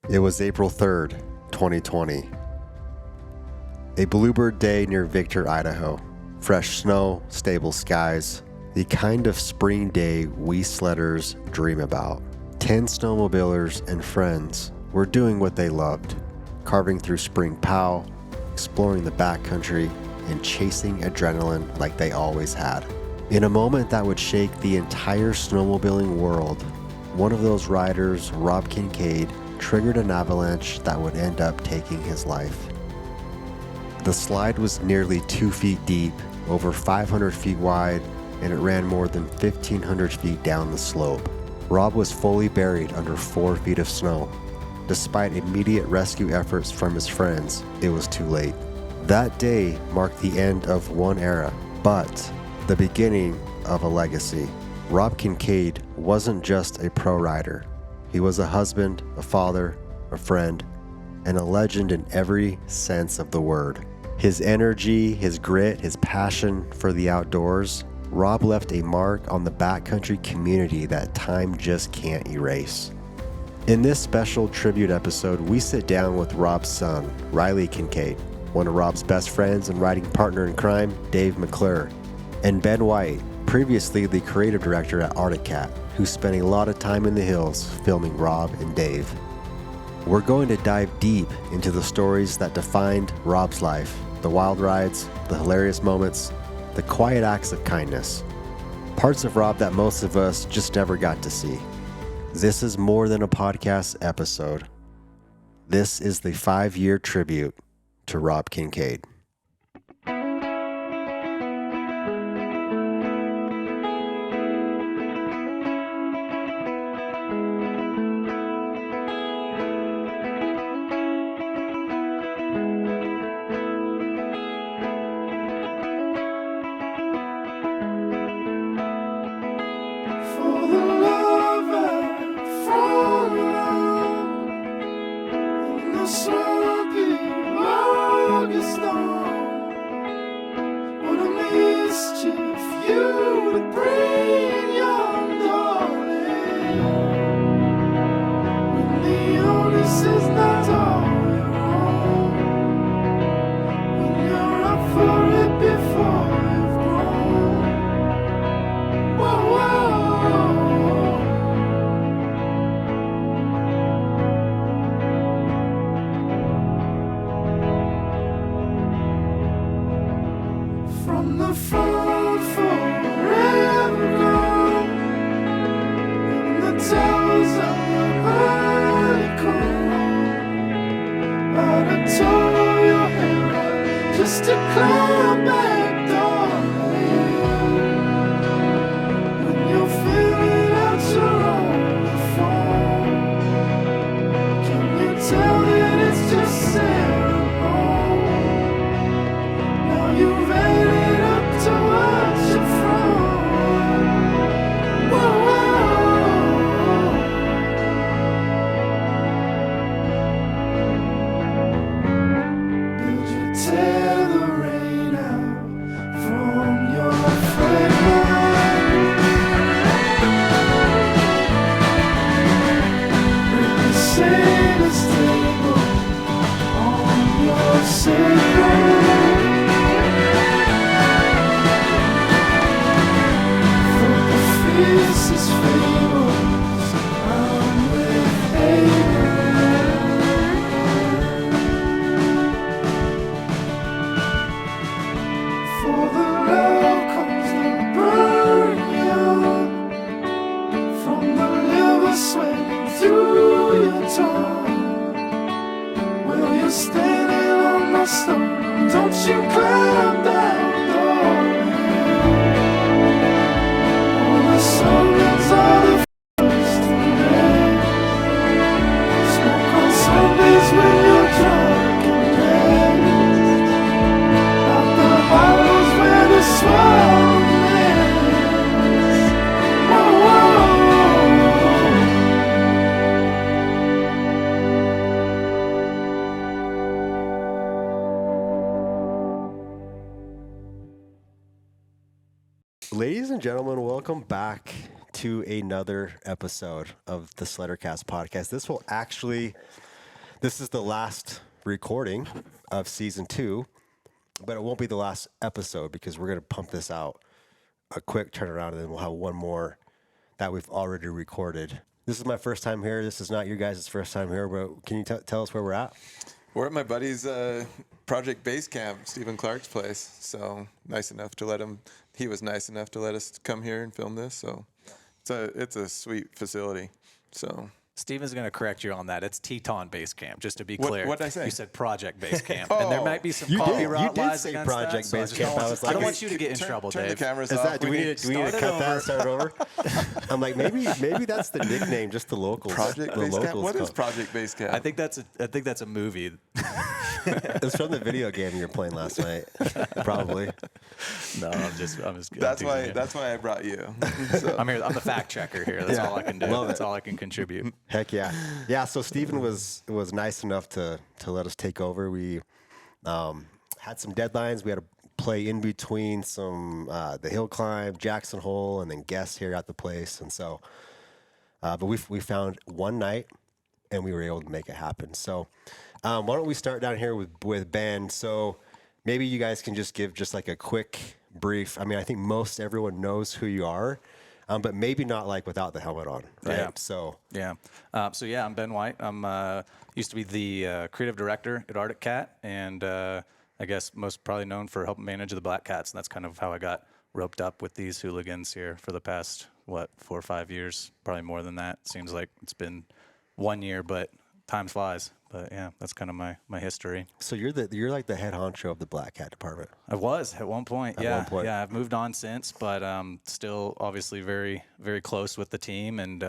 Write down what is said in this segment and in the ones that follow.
It was April 3rd, 2020. A bluebird day near Victor, Idaho. Fresh snow, stable skies, the kind of spring day we sledders dream about. 10 snowmobilers and friends were doing what they loved, carving through spring pow, exploring the backcountry, and chasing adrenaline like they always had. In a moment that would shake the entire snowmobiling world, one of those riders, Rob Kincaid, triggered an avalanche that would end up taking his life. The slide was nearly 2 feet deep, over 500 feet wide, and it ran more than 1,500 feet down the slope. Rob was fully buried under 4 feet of snow. Despite immediate rescue efforts from his friends, it was too late. That day marked the end of one era, but the beginning of a legacy. Rob Kincaid wasn't just a pro rider. He was a husband, a father, a friend, and a legend in every sense of the word. His energy, his grit, his passion for the outdoors, Rob left a mark on the backcountry community that time just can't erase. In this special tribute episode, we sit down with Rob's son, Riley Kincaid, one of Rob's best friends and riding partner in crime, Dave McClure, and Ben White, previously the creative director at Arctic Cat, who spent a lot of time in the hills filming Rob and Dave. We're going to dive deep into the stories that defined Rob's life, the wild rides, the hilarious moments, the quiet acts of kindness, parts of Rob that most of us just never got to see. This is more than a podcast episode. This is the 5-year tribute to Rob Kincaid. Ladies and gentlemen, welcome back to another episode of the Sleddercast podcast. This will actually This is the last recording of season 2, but it won't be the last episode because we're going to pump this out a quick turnaround, and then we'll have one more that we've already recorded. This is my first time here. This is not your guys' first time here, but can you tell us where we're at? We're at my buddy's project base camp, Stephen Clark's place. So he was nice enough to let us come here and film this. So it's a sweet facility. So Steven's going to correct you on that. It's Teton Base Camp, just to be clear. What did I say? You said Project Base Camp. And there might be some copyright lies say against Project that. Base Camp. I don't want you to get in trouble, turn Dave. the cameras Is off. that, do we need to cut that and start over? I'm like, maybe that's the nickname, just the locals. Project Base Camp? What is Project Base Camp? I think that's a movie. It's from the video game you were playing last night, probably. No, I'm just That's why I brought you. So. I'm here. I'm the fact checker here. That's all I can do. That's all I can contribute. Heck yeah. Yeah, so Stephen was nice enough to let us take over. We had some deadlines. We had to play in between some the hill climb, Jackson Hole, and then guests here at the place. And so, but we found one night, and we were able to make it happen. So why don't we start down here with Ben? So maybe you guys can just give just like a quick brief. I mean, I think most everyone knows who you are. But maybe not like without the helmet on, right? Yeah. So I'm Ben White. I'm used to be the creative director at Arctic Cat, and I guess most probably known for helping manage the Blackcats, and that's kind of how I got roped up with these hooligans here for the past 4 or 5 years, probably more than that. Seems like it's been 1 year, but time flies. But yeah, that's kind of my history. So you're like the head honcho of the Black Cat department. I was at one point. Yeah. I've moved on since, but still obviously very, very close with the team, and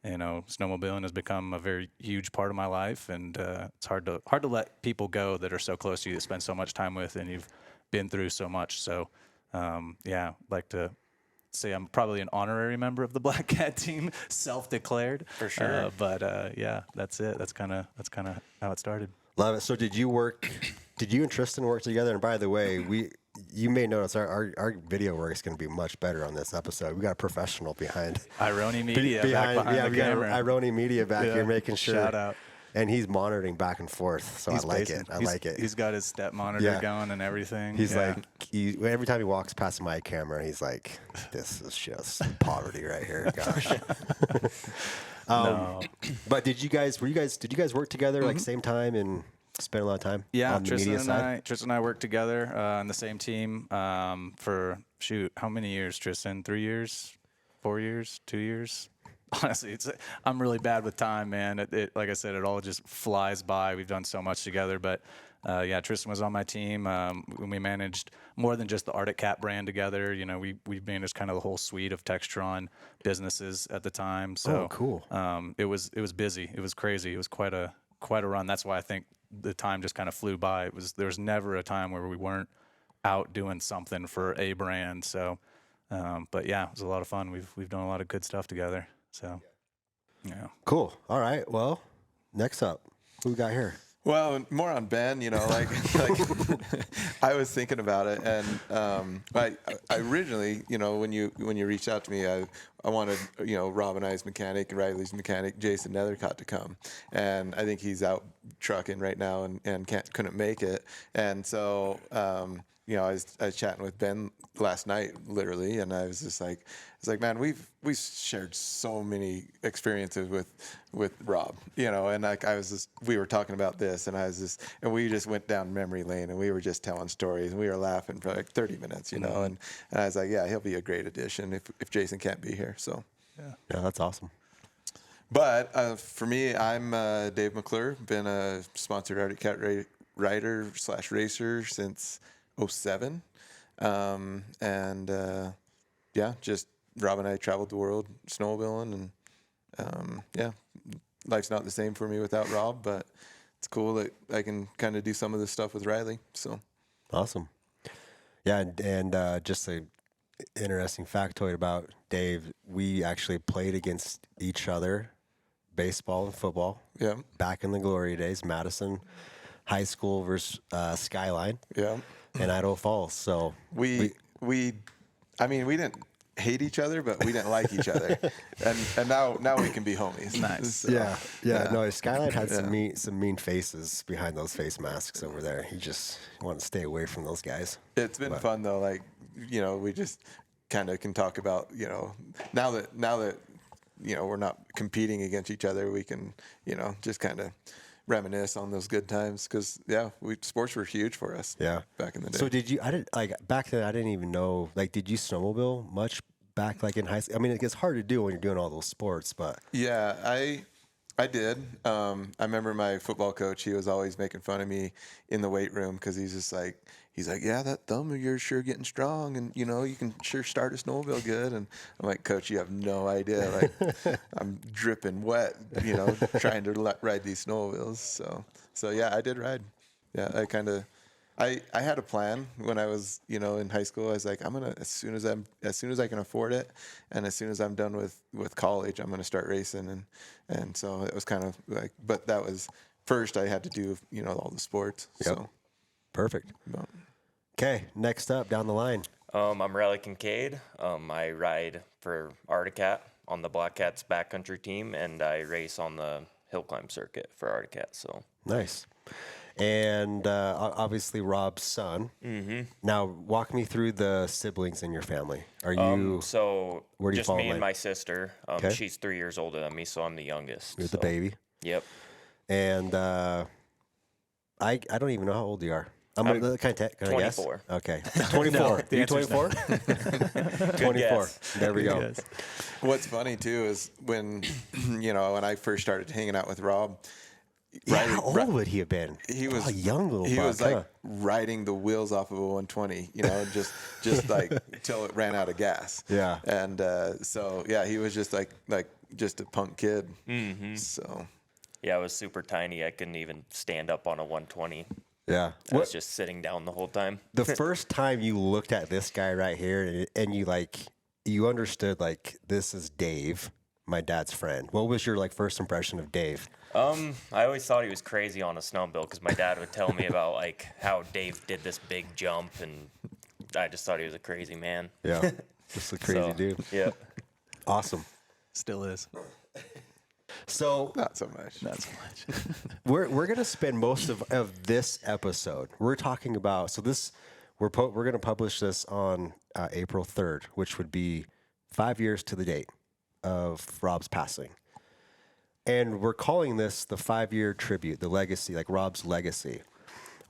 snowmobiling has become a very huge part of my life, and it's hard to let people go that are so close to you, that spend so much time with, and you've been through so much. So I'd like to say I'm probably an honorary member of the Black Cat team, self-declared. For sure. Yeah, that's it. That's kind of how it started. Love it. So did you and Tristan work together? And by the way, you may notice our video work is going to be much better on this episode. We got a professional behind Irony Media behind the camera. We got Irony Media back here making sure. Shout out. And he's monitoring back and forth, so I like it. He's got his step monitor going and everything. He's like, every time he walks past my camera, he's like, "This is just poverty right here." Gosh. No. But did you guys work together like same time and spend a lot of time? Yeah, on the media side? Tristan and I worked together on the same team for how many years, Tristan? 3 years, 4 years, 2 years? Honestly, I'm really bad with time, man. It like I said, it all just flies by. We've done so much together, but Tristan was on my team. We managed more than just the Arctic Cat brand together. We managed kind of the whole suite of Textron businesses at the time. So cool. It was busy. It was crazy. It was quite a run. That's why I think the time just kind of flew by. There was never a time where we weren't out doing something for a brand. So, but yeah, it was a lot of fun. We've done a lot of good stuff together. So, yeah. Cool. All right. Well, next up, who we got here? Well, more on Ben, like I was thinking about it, and I originally, when you reached out to me, I wanted, Rob and I's mechanic, Riley's mechanic, Jason Nethercott to come, and I think he's out trucking right now and couldn't make it, and so I was chatting with Ben last night, literally, and I was just like, man, we've shared so many experiences with Rob, and we were talking about this, and we just went down memory lane, and we were just telling stories, and we were laughing for like 30 minutes, and I was like, yeah, he'll be a great addition if Jason can't be here, so. Yeah, that's awesome. But for me, I'm Dave McClure, been a sponsored Arctic Cat rider / racer since 2007, just Rob and I traveled the world snowmobiling, and life's not the same for me without Rob, but it's cool that I can kind of do some of this stuff with Riley. So awesome. Yeah, and just a interesting factoid about Dave, we actually played against each other, baseball and football. Yeah. Back in the glory days, Madison High School versus Skyline. Yeah. In Idaho Falls. So we didn't hate each other, but we didn't like each other, and now we can be homies. Nice. So, Yeah. No, Skylight had some mean faces behind those face masks over there. He just wanted to stay away from those guys. It's been fun though. Like, we just kind of can talk about, now that we're not competing against each other, we can, just kind of reminisce on those good times, because sports were huge for us. Yeah, back in the day. So back then I didn't even know, like, did you snowmobile much back like in high school? I mean, it gets hard to do when you're doing all those sports, but yeah, I did. I remember my football coach, he was always making fun of me in the weight room, because he's like, yeah, that thumb of yours sure getting strong, and you can sure start a snowmobile good. And I'm like, Coach, you have no idea. Like, I'm dripping wet, trying to ride these snowmobiles. So yeah, I did ride. Yeah, I had a plan when I was, in high school. I was like, I'm gonna, as soon as I can afford it, and as soon as I'm done with college, I'm gonna start racing. And so it was kind of like, but that was first I had to do, all the sports. Yep. So perfect. Okay, next up down the line. I'm Riley Kincaid. I ride for Arctic on the Blackcats backcountry team, and I race on the hill climb circuit for Arctic. So nice. And obviously Rob's son. Mm-hmm. Now, walk me through the siblings in your family. Are you so where do you just fall me in and line? my sister. Okay. She's 3 years older than me, so I'm the youngest. You're the baby. Yep. And I don't even know how old you are. I'm gonna can I guess? 24. Okay, 24. You 24? 24. guess. There we go. Yes. What's funny too is when when I first started hanging out with Rob. Yeah, how old would he have been? He was a young little. He buck, was like riding the wheels off of a 120, just like till it ran out of gas. Yeah. And so yeah, he was just like just a punk kid. Mm-hmm. So Yeah, I was super tiny. I couldn't even stand up on a 120. Yeah. I was just sitting down the whole time. The first time you looked at this guy right here and you understood, like, this is Dave, my dad's friend. What was your first impression of Dave? I always thought he was crazy on a snowmobile, because my dad would tell me about like how Dave did this big jump, and I just thought he was a crazy man. Yeah. Just a crazy dude. Yeah. Awesome. Still is. So not so much. Not so much. we're gonna spend most of this episode. We're talking about we're gonna publish this on April 3rd, which would be 5 years to the date of Rob's passing, and we're calling this the 5-year tribute, the legacy, like Rob's legacy.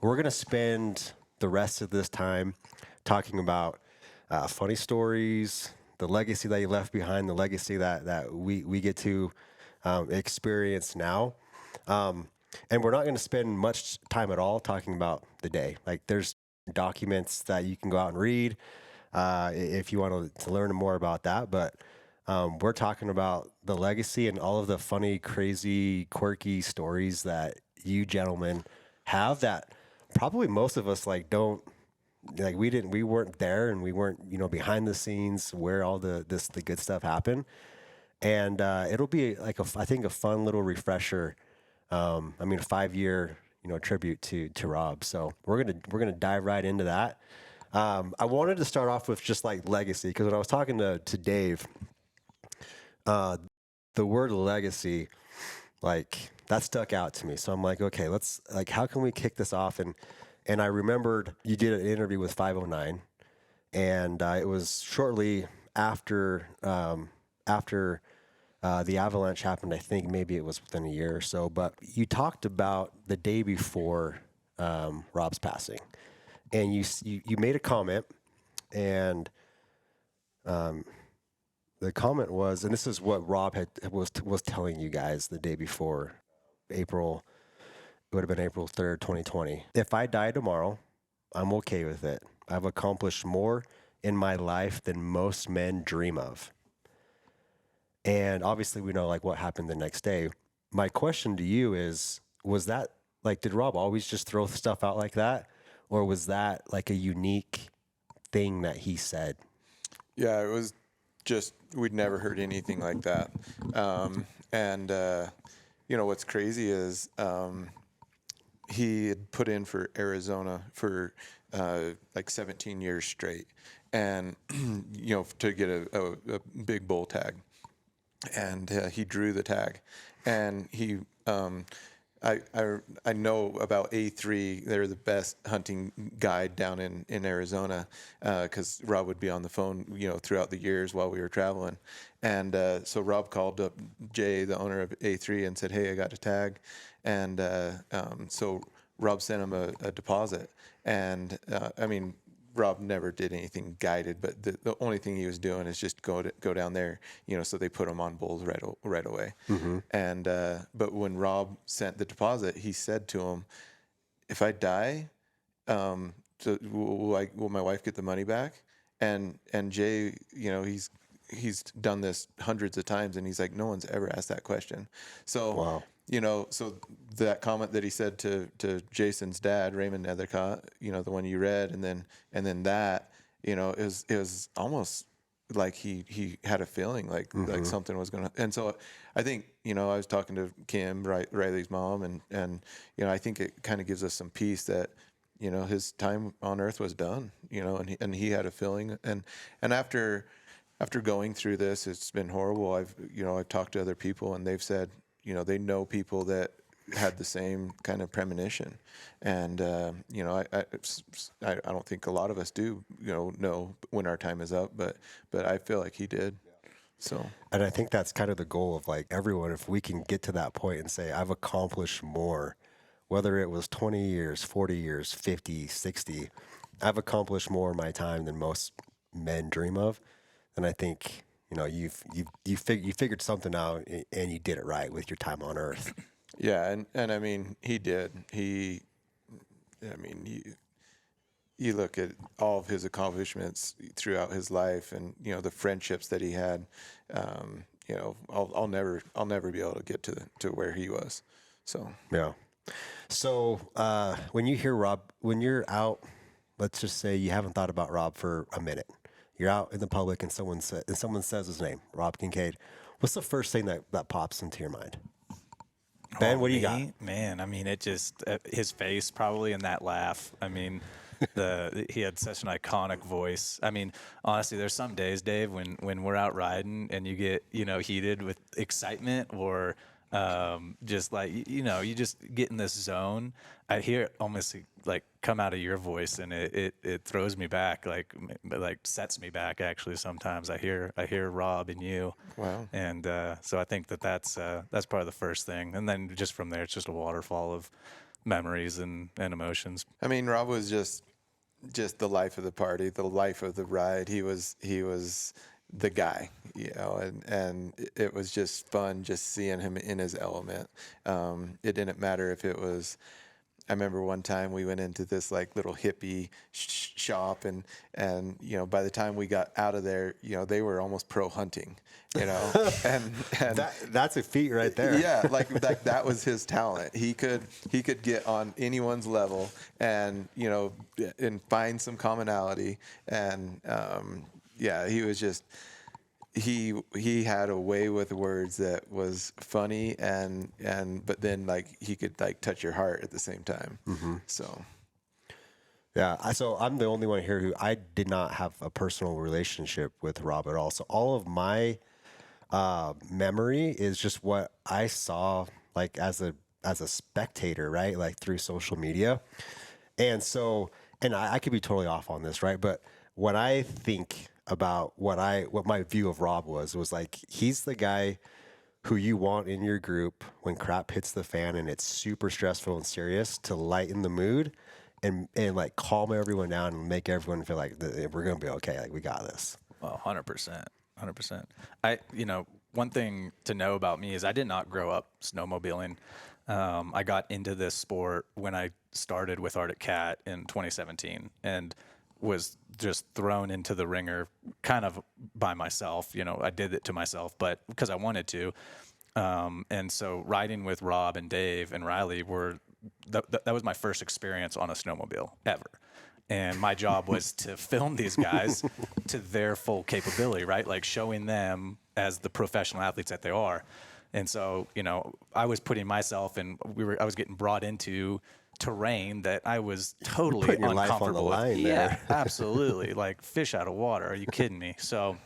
We're gonna spend the rest of this time talking about funny stories, the legacy that he left behind, the legacy that we get to experience now. And we're not going to spend much time at all talking about the day. Like, there's documents that you can go out and read if you want to learn more about that. But we're talking about the legacy and all of the funny, crazy, quirky stories that you gentlemen have that probably most of us don't. Like, we weren't there, and we weren't behind the scenes where all the good stuff happened. And it'll be I think a fun little refresher. A 5-year tribute to Rob. So we're gonna dive right into that. I wanted to start off with just like legacy, because when I was talking to Dave, the word legacy, that stuck out to me. So I'm like, okay, let's how can we kick this off? And I remembered you did an interview with 509, and it was shortly after the avalanche happened. I think maybe it was within a year or so, but you talked about the day before Rob's passing, and you made a comment, and the comment was, and this is what Rob was telling you guys the day before, April. It would have been April 3rd, 2020. If I die tomorrow, I'm okay with it. I've accomplished more in my life than most men dream of. And obviously we know what happened the next day. My question to you is, was that did Rob always just throw stuff out like that? Or was that a unique thing that he said? Yeah, it was just, we'd never heard anything like that. What's crazy is he had put in for Arizona for 17 years straight. and to get a big bull tag, and he drew the tag, and he. I know about A3. They're the best hunting guide down in Arizona, because Rob would be on the phone, throughout the years while we were traveling. And so Rob called up Jay, the owner of A3, and said, "Hey, I got a tag." And so Rob sent him a deposit. And Rob never did anything guided, but the only thing he was doing is just go down there, so they put him on bulls right away. Mm-hmm. And but when Rob sent the deposit, he said to him, "If I die, will my wife get the money back?" And Jay, he's done this hundreds of times, and he's like, no one's ever asked that question. So Wow. So that comment that he said to Jason's dad, Raymond Nethercott, the one you read, and then that, it was almost like he had a feeling like something was going to. And so I think, I was talking to Kim, Riley's mom, and I think it kind of gives us some peace that, his time on earth was done, and he had a feeling. And after going through this, it's been horrible. I've talked to other people, and they've said, they know people that had the same kind of premonition. And, I don't think a lot of us do, know when our time is up, but I feel like he did. So, And I think that's kind of the goal of like everyone, if we can get to that point and say, I've accomplished more, whether it was 20 years, 40 years, 50, 60, I've accomplished more in my time than most men dream of. And I think, you figured something out, and you did it right with your time on Earth. yeah. And he did. You look at all of his accomplishments throughout his life, and the friendships that he had. I'll never be able to get to where he was. So Yeah. So when you hear Rob, when you're out, let's just say you haven't thought about Rob for a minute. You're out in the public, and someone says his name, Rob Kincaid. What's the first thing that pops into your mind? Ben, what do you got? Man, it just his face probably, and that laugh. He had such an iconic voice. Honestly, there's some days, Dave, when we're out riding and you get heated with excitement, or just like you just get in this zone. I hear it almost like come out of your voice, and it throws me back, like sets me back. Actually, sometimes I hear Rob and you. Wow. And so I think that's probably the first thing, and then just from there, it's just a waterfall of memories and emotions. Rob was just the life of the party, the life of the ride. He was the guy, and it was just fun just seeing him in his element. It didn't matter if it was. I remember one time we went into this like little hippie shop, and by the time we got out of there, they were almost pro hunting, and that's a feat right there. Yeah, like that was his talent. He could get on anyone's level, and and find some commonality, and he was just. He had a way with words that was funny, but then like he could like touch your heart at the same time. Mm-hmm. So yeah, so I'm the only one here who I did not have a personal relationship with Rob at all. So all of my memory is just what I saw like as a spectator, right? Like through social media. And so, and I could be totally off on this, right? But what I think about what my view of Rob was like, he's the guy who you want in your group when crap hits the fan and it's super stressful and serious, to lighten the mood and like calm everyone down and make everyone feel like we're going to be okay. Like we got this. Well, 100%. One thing to know about me is I did not grow up snowmobiling. I got into this sport when I started with Arctic Cat in 2017, and was just thrown into the ringer kind of by myself. I did it to myself, but because I wanted to. And so riding with Rob and Dave and Riley that was my first experience on a snowmobile ever. And my job was to film these guys to their full capability, right? Like showing them as the professional athletes that they are. And so, I was putting myself, and I was getting brought into terrain that I was totally putting your life uncomfortable on the with. line Yeah, there. absolutely. Like fish out of water. Are you kidding me? So,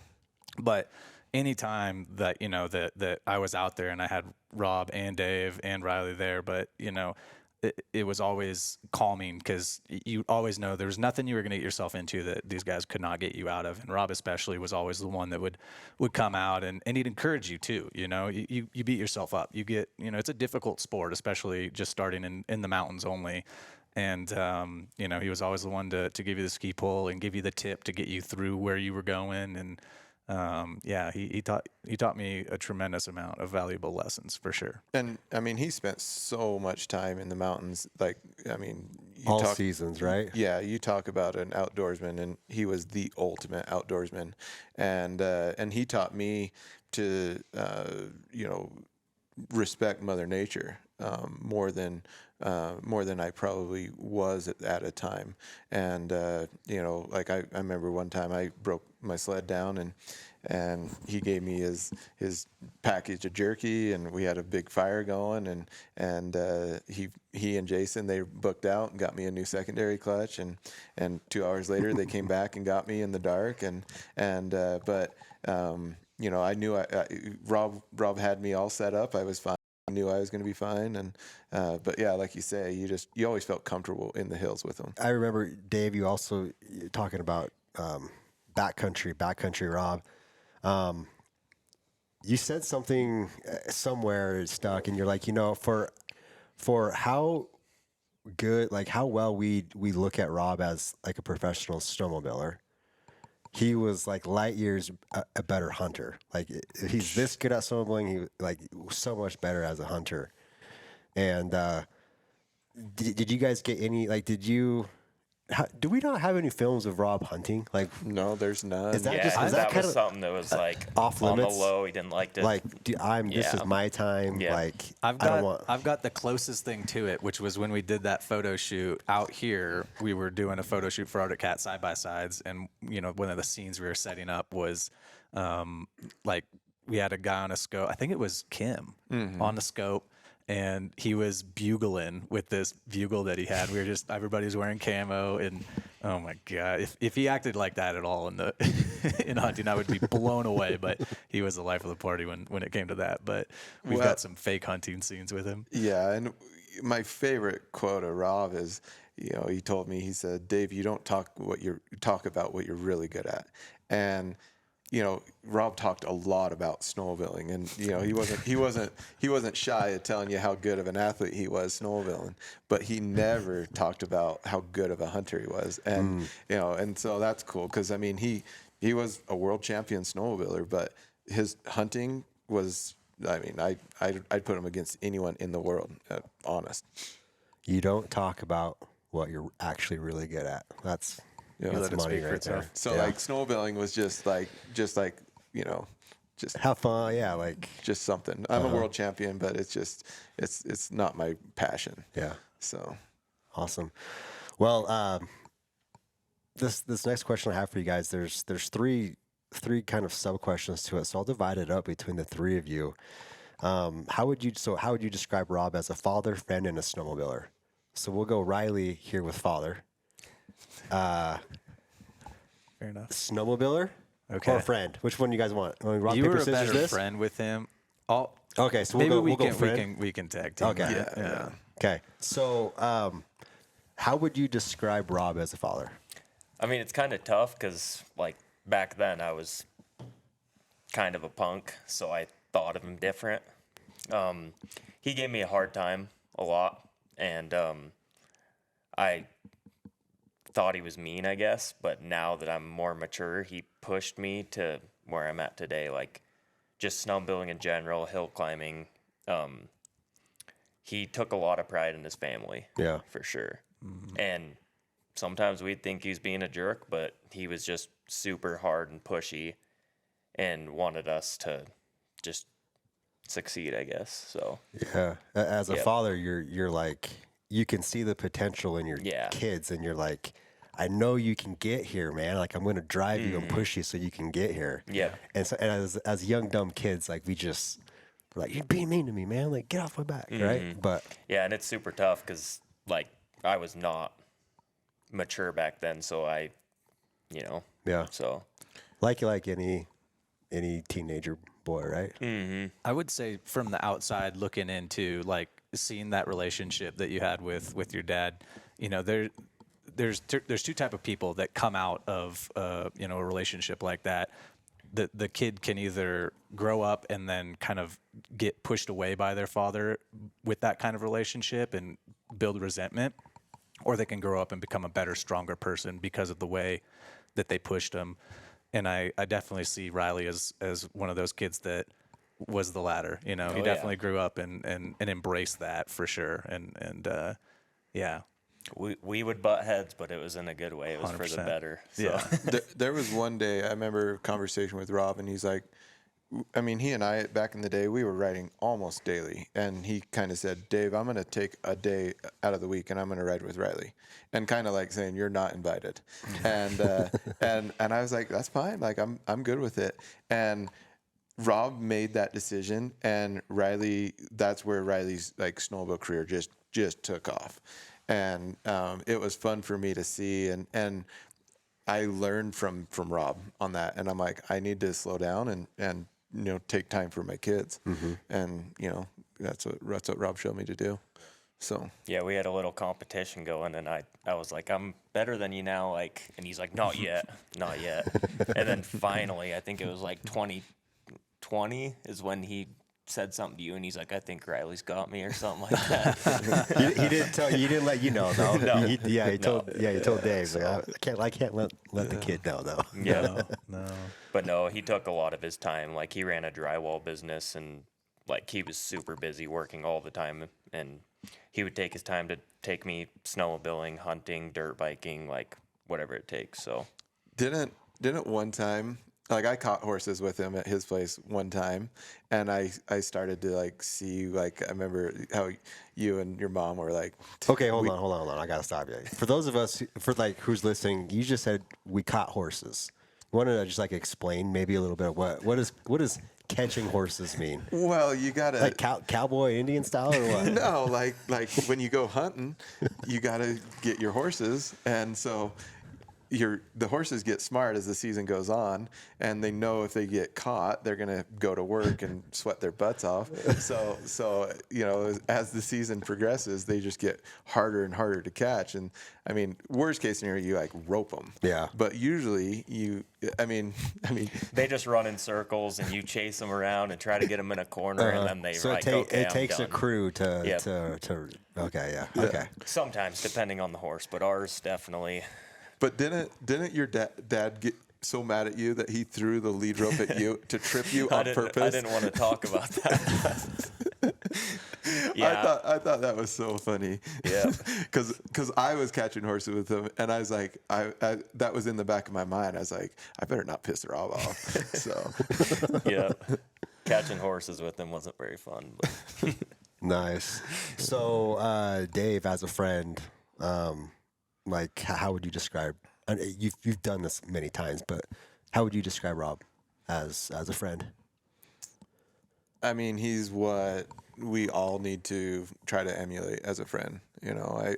but anytime that, that I was out there and I had Rob and Dave and Riley there, but, it was always calming because you always know there was nothing you were going to get yourself into that these guys could not get you out of. And Rob especially was always the one that would come out and he'd encourage you too. You beat yourself up. You get, it's a difficult sport, especially just starting in the mountains only. And, he was always the one to give you the ski pole and give you the tip to get you through where you were going. And, he taught me a tremendous amount of valuable lessons for sure. And I mean, he spent so much time in the mountains. Like, I mean, All seasons, right? Yeah, you talk about an outdoorsman, and he was the ultimate outdoorsman. And he taught me to, respect Mother Nature more than I probably was at a time. And like I remember one time I broke my sled down, and he gave me his package of jerky, and we had a big fire going, and he and Jason, they booked out and got me a new secondary clutch, and 2 hours later they came back and got me in the dark, but I knew Rob had me all set up. I was fine. I knew I was going to be fine. But yeah, like you say, you always felt comfortable in the hills with him. I remember, Dave, you also talking about backcountry Rob. You said something somewhere it stuck, and you're like, for how good, like how well we look at Rob as like a professional snowmobiler, he was like light years a better hunter. Like he's this good at snowmobiling, he like so much better as a hunter. And did you guys get any, like, do we not have any films of Rob hunting? Like, no, there's none. Is that Yeah, just is that that kind was of something that was like off on the limits? low. He didn't like to. Like, this is Yeah. my time. Yeah. Like, I've I don't want. got the closest thing to it, which was when we did that photo shoot out here. We were doing a photo shoot for Arctic Cat side by sides, and one of the scenes we were setting up was like we had a guy on a scope. I think it was Kim on the scope. And he was bugling with this bugle that he had. Everybody was wearing camo, and oh my God, if he acted like that at all in hunting, I would be blown away. But he was the life of the party when it came to that. But we've got some fake hunting scenes with him. Yeah, and my favorite quote of Rob is, he told me, he said, "Dave, you don't talk about what you're really good at," and Rob talked a lot about snowmobiling, and he wasn't shy of telling you how good of an athlete he was snowmobiling, but he never talked about how good of a hunter he was, and and so that's cool because I mean he was a world champion snowmobiler, but his hunting was, I mean, I'd put him against anyone in the world, honest. You don't talk about what you're actually really good at. That's let it money speak for right itself. there. So like snowmobiling was just like just have fun. Yeah, like just something. I'm a world champion, but it's not my passion. yeah. So Awesome. Well, this next question I have for you guys, there's three kind of sub questions to it, so I'll divide it up between the three of you. How would you describe Rob as a father, friend, and a snowmobiler? So we'll go Riley here with father. Fair enough. Snowmobiler or friend? Which one do you guys want? Rock, You paper, were a scissors, better this? friend with him. Okay, so Maybe we'll go friend. we can tag team. Okay. that. yeah. Okay, so how would you describe Rob as a father? I mean, it's kind of tough because like back then I was kind of a punk, so I thought of him different. He gave me a hard time a lot, and I thought he was mean, I guess. But now that I'm more mature, he pushed me to where I'm at today, like just snowmobiling in general, hill climbing. He took a lot of pride in his family, Yeah. for sure. And sometimes we'd think he was being a jerk, but he was just super hard and pushy and wanted us to just succeed, I guess. So Yeah, as a Yep. father, you're like, you can see the potential in your Yeah. kids, and you're like, I know you can get here, man. Like, I'm going to drive you and push you so you can get here. Yeah. And so, and as young dumb kids, like we're like, you're being mean to me, man. Like, get off my back, right? But yeah, and it's super tough because like I was not mature back then, so I, you know, Yeah. so Like any teenager boy, right? I would say from the outside looking into like seeing that relationship that you had with your dad, you know, there's two type of people that come out of you know, a relationship like that. The kid can either grow up and then kind of get pushed away by their father with that kind of relationship and build resentment, or they can grow up and become a better, stronger person because of the way that they pushed them. And I definitely see Riley as one of those kids that was the latter. You know, he yeah. definitely grew up and embraced that for sure. And yeah. we would butt heads, but it was in a good way. It was for the 100%. better. So. Yeah. There was one day I remember a conversation with Rob, and he's like, I mean, he and I back in the day we were riding almost daily, and he kind of said, "Dave, I'm going to take a day out of the week, and I'm going to ride with Riley," and kind of like saying, "You're not invited," and I was like, "That's fine, like I'm good with it," and Rob made that decision, and Riley, that's where Riley's like snowmobile career just took off. And it was fun for me to see, and I learned from Rob on that, and I'm like, I need to slow down and you know, take time for my kids, and you know, that's what Rob showed me to do. So Yeah, we had a little competition going, and I was like, I'm better than you now, like, and he's like, not yet, not yet. And then finally, I think it was like 2020 is when he said something to you, and he's like, I think Riley's got me or something like that. He didn't tell you. He didn't let you know though. No. He told Dave. Like, I can't let the kid know though. Yeah. No. But no, he took a lot of his time. Like, he ran a drywall business, and like, he was super busy working all the time, and he would take his time to take me snowmobiling, hunting, dirt biking, like whatever it takes. So didn't one time, like, I caught horses with him at his place one time, and I started to like see, like, I remember how you and your mom were like, Okay, hold on. I gotta stop you. For those of us, who's listening, you just said we caught horses. You want to just like explain maybe a little bit of what does catching horses mean? well, you gotta Like cowboy Indian style or what? no, like when you go hunting, you gotta get your horses, and so the horses get smart as the season goes on, and they know if they get caught, they're gonna go to work and sweat their butts off. So you know, as the season progresses, they just get harder and harder to catch. And I mean, worst case scenario, you like rope them. Yeah. But usually, I mean, they just run in circles, and you chase them around and try to get them in a corner, and then they So like, it takes a crew to Yep. okay, yeah, okay. Sometimes, depending on the horse, but ours definitely. But didn't your dad get so mad at you that he threw the lead rope at you to trip you on purpose? I didn't want to talk about that. Yeah. I thought that was so funny. Yeah. Because I was catching horses with him, and I was like, I that was in the back of my mind. I was like, I better not piss Rob off. So Yeah. Catching horses with him wasn't very fun. But. Nice. So, Dave, as a friend, like, how would you describe? And you've done this many times, but how would you describe Rob as a friend? I mean, he's what we all need to try to emulate as a friend. You know,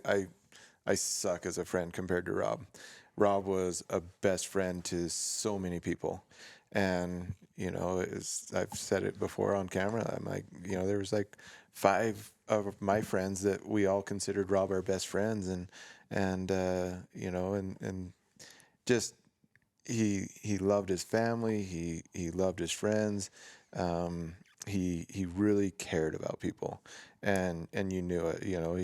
I suck as a friend compared to Rob. Rob was a best friend to so many people, and you know, I've said it before on camera. I'm like, you know, there was like 5 of my friends that we all considered Rob our best friends, and you know, and just he loved his family. He loved his friends. He really cared about people, and you knew it. You know,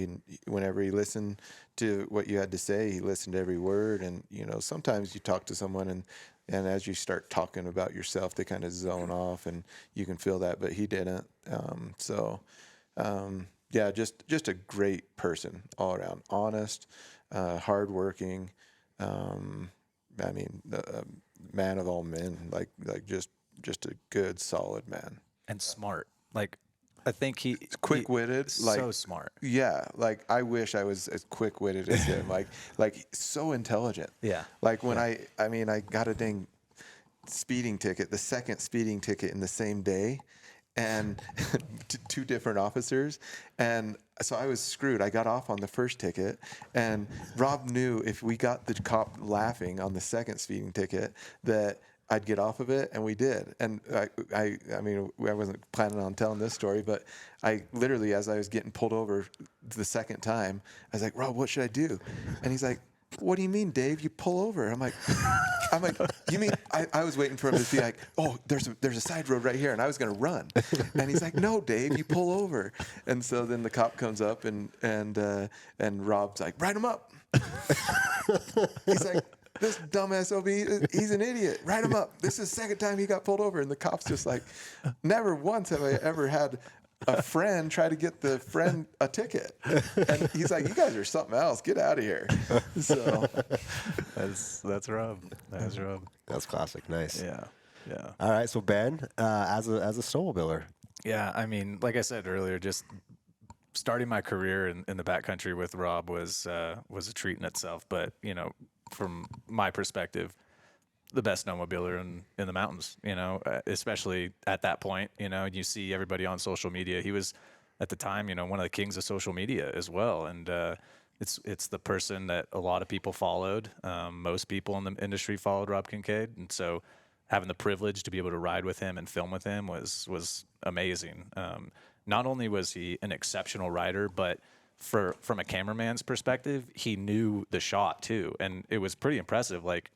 whenever he listened to what you had to say, he listened to every word. And you know, sometimes you talk to someone, and as you start talking about yourself, they kind of zone off, and you can feel that. But he didn't. Yeah, just a great person all around. Honest, hardworking. I mean, man of all men. Like just a good, solid man. And smart. Like, I think he's Quick-witted, like so smart. Yeah, like I wish I was as quick-witted as him. like so intelligent. Yeah. Like when I got a dang speeding ticket, the second speeding ticket in the same day, and 2 different officers, and so I was screwed. I got off on the first ticket, and Rob knew if we got the cop laughing on the second speeding ticket that I'd get off of it, and we did. And I mean, I wasn't planning on telling this story, but I literally, as I was getting pulled over the second time, I was like, Rob, what should I do? And he's like, what do you mean, Dave? You pull over. I'm like, you mean? I was waiting for him to be like, oh, there's a side road right here, and I was gonna run. And he's like, no, Dave, you pull over. And so then the cop comes up, and Rob's like, write him up. He's like, this dumb SOB, he's an idiot. Write him up. This is the second time he got pulled over. And the cop's just like, never once have I ever had a friend try to get the friend a ticket. And he's like, you guys are something else. Get out of here. So that's Rob. That's Rob. That's classic. Nice. Yeah. All right. So Ben, as a snowmobiler. Yeah. I mean, like I said earlier, just starting my career in the backcountry with Rob was a treat in itself. But, you know, from my perspective, the best snowmobiler in the mountains, you know, especially at that point, you know, you see everybody on social media. He was at the time, you know, one of the kings of social media as well. And it's the person that a lot of people followed. Most people in the industry followed Rob Kincaid. And so having the privilege to be able to ride with him and film with him was amazing. Not only was he an exceptional rider, but from a cameraman's perspective, he knew the shot too. And it was pretty impressive. Like,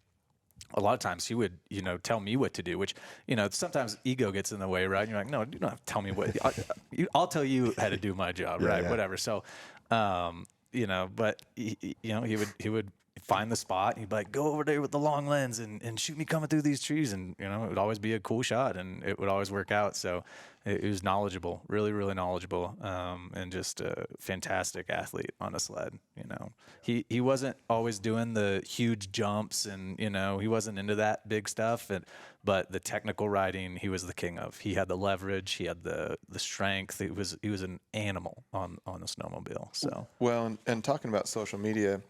a lot of times he would, you know, tell me what to do, which, you know, sometimes ego gets in the way, right? And you're like, no, you don't have to tell me what. I'll tell you how to do my job, right? Yeah. Whatever. So, you know, but he would find the spot. And he'd be like, go over there with the long lens and shoot me coming through these trees, and you know, it would always be a cool shot, and it would always work out. So it was knowledgeable, really, really knowledgeable, and just a fantastic athlete on a sled. You know, he wasn't always doing the huge jumps, and you know, he wasn't into that big stuff. But the technical riding, he was the king of. He had the leverage, he had the strength. He was an animal on the snowmobile. So well, and talking about social media,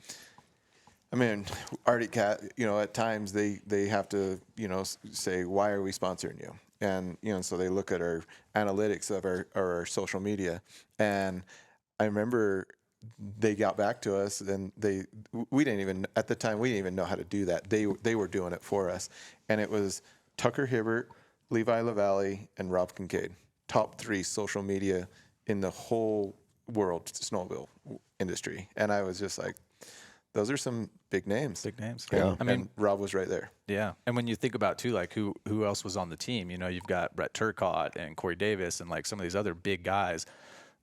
I mean, Arctic Cat, you know, at times they have to, you know, say, why are we sponsoring you? And, you know, so they look at our analytics of our social media. And I remember they got back to us, and we didn't even know how to do that. They were doing it for us. And it was Tucker Hibbert, Levi LaValle, and Rob Kincaid. Top 3 social media in the whole world snowmobile industry. And I was just like, those are some big names. Big names. Yeah. I mean, and Rob was right there. Yeah. And when you think about too, like who else was on the team, you know, you've got Brett Turcotte and Corey Davis and like some of these other big guys.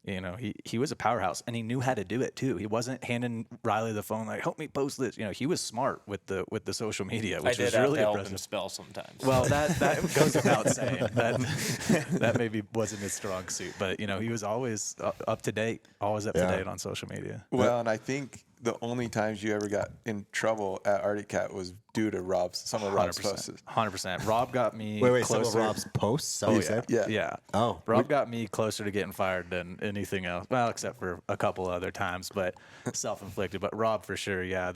You know, he was a powerhouse, and he knew how to do it too. He wasn't handing Riley the phone like, help me post this. You know, he was smart with the social media, which was really help impressive. him spell sometimes. Well, that goes without saying. That maybe wasn't his strong suit, but you know, he was always up to date, always up to date on social media. Well, and I think the only times you ever got in trouble at Arctic Cat was due to some of Rob's posts. 100%. Rob got me Wait, closer. some of Rob's posts? You said? Yeah. Oh. Rob got me closer to getting fired than anything else. Well, except for a couple other times, but self-inflicted. But Rob for sure, yeah.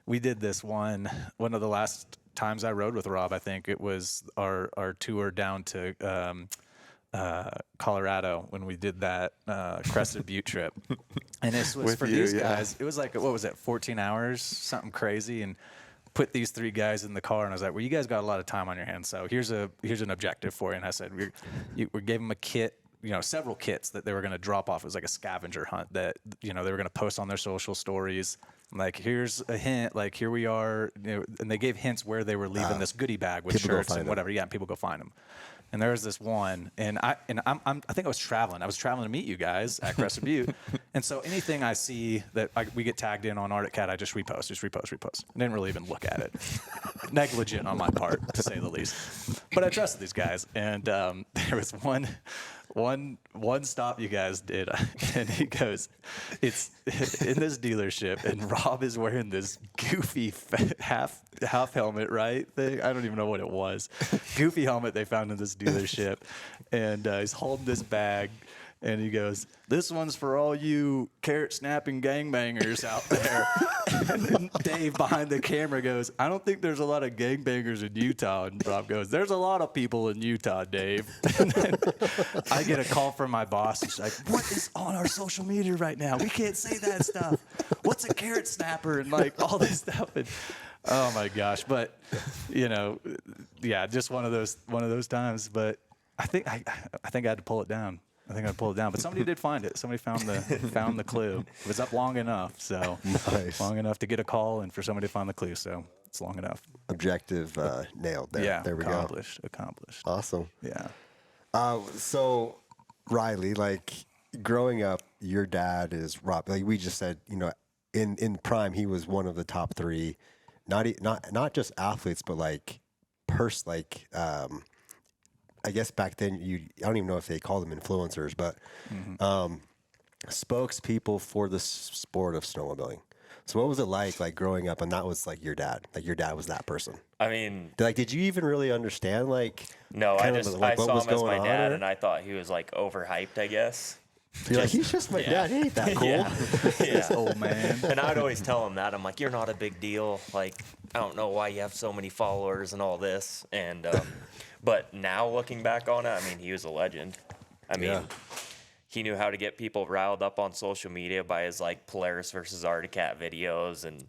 We did this one of the last times I rode with Rob. I think it was our tour down to Colorado when we did that Crested Butte trip. And this was for these guys. It was like, what was it, 14 hours, something crazy, and put these 3 guys in the car. And I was like, well, you guys got a lot of time on your hands, so here's an objective for you. And I said, we gave them a kit, you know, several kits that they were going to drop off. It was like a scavenger hunt that, you know, they were going to post on their social stories. Like, here's a hint, like, here we are. You know, and they gave hints where they were leaving this goodie bag with shirts and whatever. Yeah, and people go find them. And there was this one, and I think I was traveling. I was traveling to meet you guys at Crested Butte, and so anything I see that we get tagged in on Arctic Cat, I just repost. I didn't really even look at it. Negligent on my part, to say the least. But I trusted these guys, and there was one stop you guys did, and he goes, it's in this dealership, and Rob is wearing this goofy half helmet, right? Thing. I don't even know what it was. Goofy helmet they found in this dealership, and he's holding this bag, And he goes, "This one's for all you carrot snapping gangbangers out there." And then Dave behind the camera goes, "I don't think there's a lot of gangbangers in Utah." And Rob goes, "There's a lot of people in Utah, Dave." And then I get a call from my boss. She's like, "What is on our social media right now? We can't say that stuff. What's a carrot snapper?" And like all this stuff. And oh my gosh. But yeah, just one of those times. But I think I had to pull it down. But somebody did find it. Somebody found the clue. It was up long enough, so Nice. long enough to get a call and for somebody to find the clue. So it's long enough. Objective nailed there. Yeah, There we accomplished. go. Awesome. Yeah. So Riley, like growing up, your dad is Rob. Like we just said, in prime, he was one of the top three, not just athletes, but like I guess back then I don't even know if they called them influencers, but spokespeople for the sport of snowmobiling. So what was it like growing up and that was like your dad? Like your dad was that person? I mean, did you even really understand no, I saw him as my dad or? and I thought he was like overhyped, I guess. You're like, he's just my dad. He ain't that cool. Yeah. This old man. And I'd always tell him that. I'm like, "You're not a big deal. Like, I don't know why you have so many followers and all this." And but now looking back on it, I mean, he was a legend. I mean, he knew how to get people riled up on social media by his like Polaris versus Arctic Cat videos, and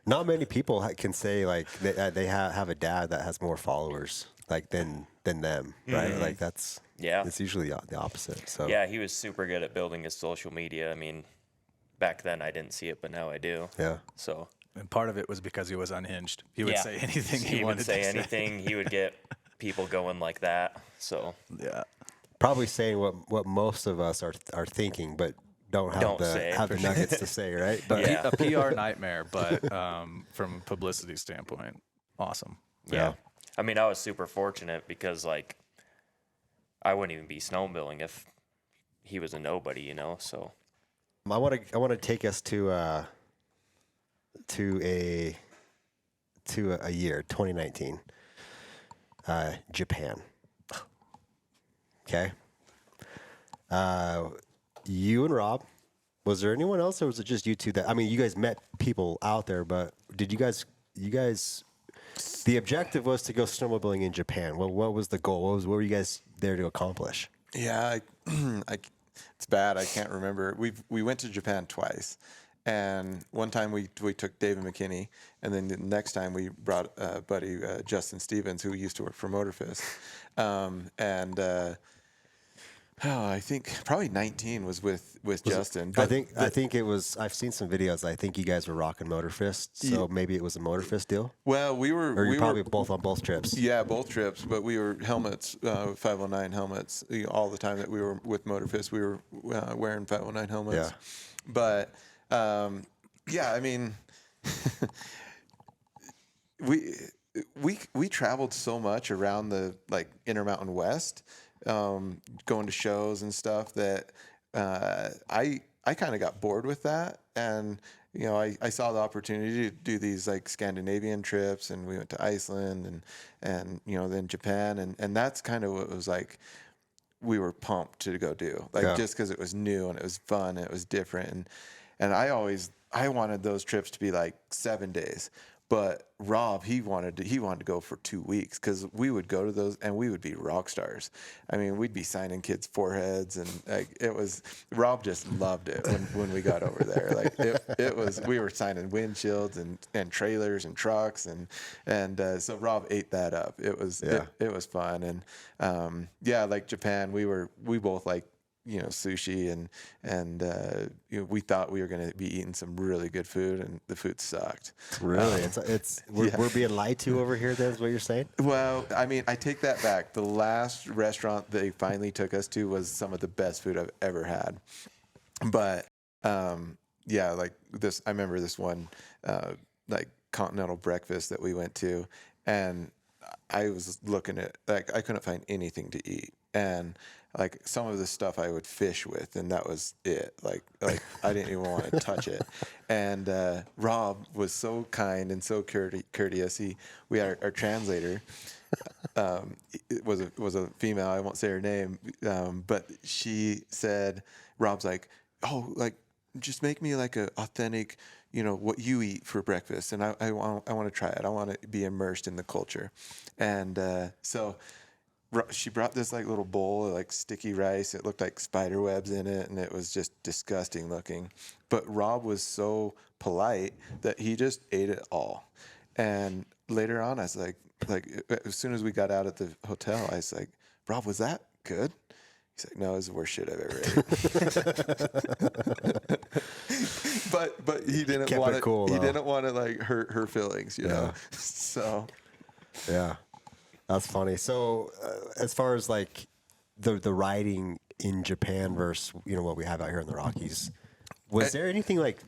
Not many people can say like they have a dad that has more followers like than them, right? Mm-hmm. Like that's it's usually the opposite. So yeah, he was super good at building his social media. I mean, back then I didn't see it, but now I do. Yeah. So. And part of it was because he was unhinged. He would say anything he wanted would say to anything. He would get people going like that. So Yeah. Probably saying what most of us are thinking, but don't have the nuggets to say, right? But A PR nightmare, but from a publicity standpoint, awesome. Yeah. I mean, I was super fortunate because like I wouldn't even be snowmobiling if he was a nobody, so. I want to take us to a year, 2019, Japan. Okay. You and Rob, was there anyone else, or was it just you two that? I mean, you guys met people out there, but did you guys? The objective was to go snowmobiling in Japan. What was the goal? What were you guys there to accomplish? Yeah, it's bad. I can't remember. We went to Japan twice. And one time we took David McKinney, and then the next time we brought buddy Justin Stevens, who used to work for Motorfist. I think probably 19 was with Justin. I think it was. I've seen some videos. I think you guys were rocking Motorfist, so maybe it was a Motorfist deal. Well, we were. Or we probably were, both on both trips. Yeah, both trips. But we were helmets, 509 helmets. All the time that we were with Motorfist, we were wearing 509 helmets. Yeah. But I mean, we traveled so much around the Intermountain West, going to shows and stuff that I kind of got bored with that, and I saw the opportunity to do these Scandinavian trips, and we went to Iceland and then Japan, and that's kind of what it was like. We were pumped to go do just because it was new and it was fun and it was different, and I wanted those trips to be 7 days. But Rob, he wanted to go for 2 weeks, because we would go to those and we would be rock stars. I mean, we'd be signing kids' foreheads, and it was, Rob just loved it when we got over there. It was, we were signing windshields and trailers and trucks, and so Rob ate that up. It was it was fun, and Japan, we both sushi, and we thought we were going to be eating some really good food, and the food sucked. Really? We're being lied to over here, then, is what you're saying? Well, I mean, I take that back. The last restaurant they finally took us to was some of the best food I've ever had. But this, I remember this one continental breakfast that we went to, and I was looking at, I couldn't find anything to eat, and some of the stuff I would fish with, and that was it. I didn't even want to touch it. And Rob was so kind and so courteous. We had our translator, it was a female. I won't say her name, but she said, Rob's like, oh, like just make me like a authentic, what you eat for breakfast, and I want to try it. I want to be immersed in the culture, and so she brought this like little bowl of like sticky rice. It looked like spider webs in it, and it was just disgusting looking. But Rob was so polite that he just ate it all. And later on, I was like as soon as we got out at the hotel, I was like, Rob, was that good? He's like, no, it was the worst shit I've ever ate. but he didn't want it. Cool, he didn't want to like hurt her feelings, you know. So yeah. That's funny. So, as far as like the riding in Japan versus what we have out here in the Rockies, was there anything like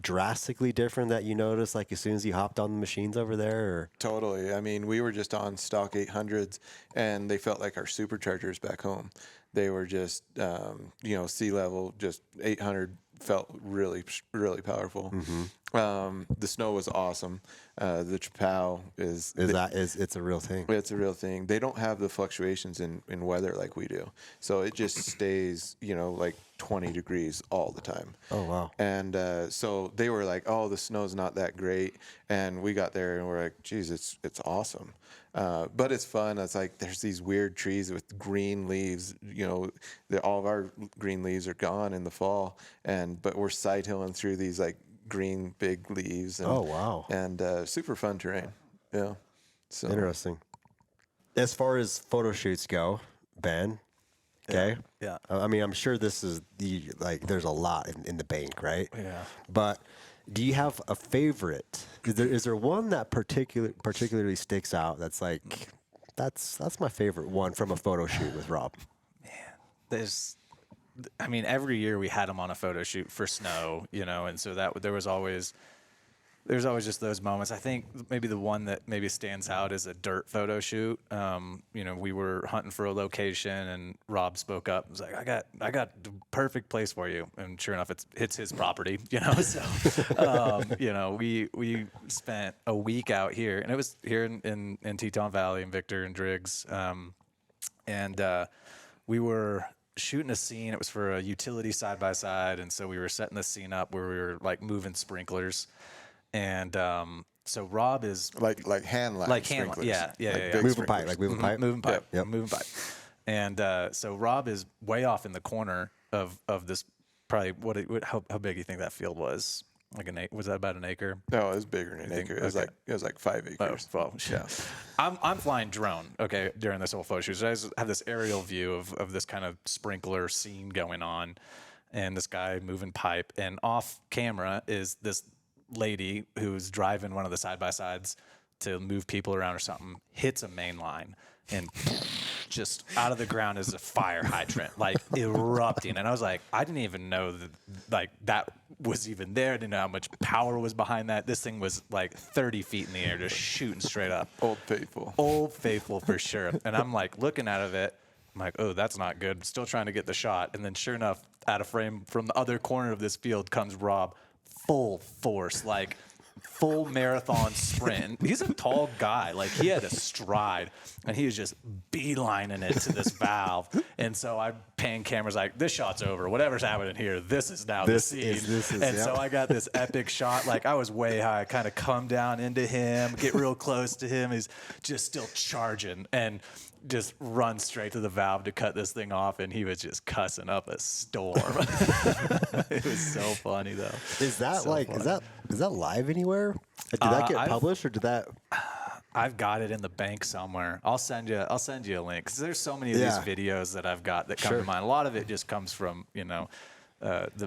drastically different that you noticed like as soon as you hopped on the machines over there? Or? Totally. I mean, we were just on stock 800s, and they felt like our superchargers back home. They were just sea level, just 800 felt really, really powerful. Mm-hmm. The snow was awesome. The Chappelle it's a real thing. It's a real thing. They don't have the fluctuations in weather like we do. So it just stays, like 20 degrees all the time. Oh, wow. And so they were like, oh, the snow's not that great. And we got there and we're like, geez, it's awesome. But it's fun. It's like there's these weird trees with green leaves. All of our green leaves are gone in the fall, but we're side hilling through these like green big leaves. And, oh, wow! And super fun terrain. Yeah. So interesting. As far as photo shoots go, Ben. Okay. Yeah. I mean, I'm sure this is there's a lot in the bank, right? Yeah. But do you have a favorite? Is there one that particularly sticks out? That's like, that's my favorite one from a photo shoot with Rob. Man, every year we had him on a photo shoot for snow, and so that there was always just those moments. I think maybe the one that maybe stands out is a dirt photo shoot. We were hunting for a location, and Rob spoke up. He was like, I got the perfect place for you. And sure enough, it's his property, So, we spent a week out here, and it was here in Teton Valley and Victor and Driggs. We were shooting a scene. It was for a utility side-by-side. And so we were setting the scene up where we were like moving sprinklers. And so Rob is like hand line, sprinklers. Yeah. Moving pipe, moving pipe. Moving pipe. Yep. Moving pipe. And so Rob is way off in the corner of this. Probably how big do you think that field was? Like was that about an acre? No, it was bigger than an acre. It was like 5 acres. Oh, well, yeah. I'm flying drone, during this whole photo shoot. So I just have this aerial view of this kind of sprinkler scene going on, and this guy moving pipe, and off camera is this lady who's driving one of the side-by-sides to move people around or something, hits a main line, and just out of the ground is a fire hydrant, like erupting. And I was like, I didn't even know that was even there. I didn't know how much power was behind that. This thing was like 30 feet in the air, just shooting straight up. Old Faithful. Old Faithful for sure. And I'm like looking out of it. I'm like, oh, that's not good. Still trying to get the shot. And then sure enough, out of frame from the other corner of this field comes Rob, full force, like full marathon sprint. He's a tall guy. Like he had a stride, and he was just beelining it to this valve. And so I pan cameras like, this shot's over. Whatever's happening here, this is now the scene. So I got this epic shot. Like I was way high, kind of come down into him, get real close to him. He's just still charging and just run straight to the valve to cut this thing off, and he was just cussing up a storm. It was so funny though. Is that so is that live anywhere? Did that get published, or did that? I've got it in the bank somewhere. I'll send you a link, because there's so many of these videos that I've got that come to mind. A lot of it just comes from the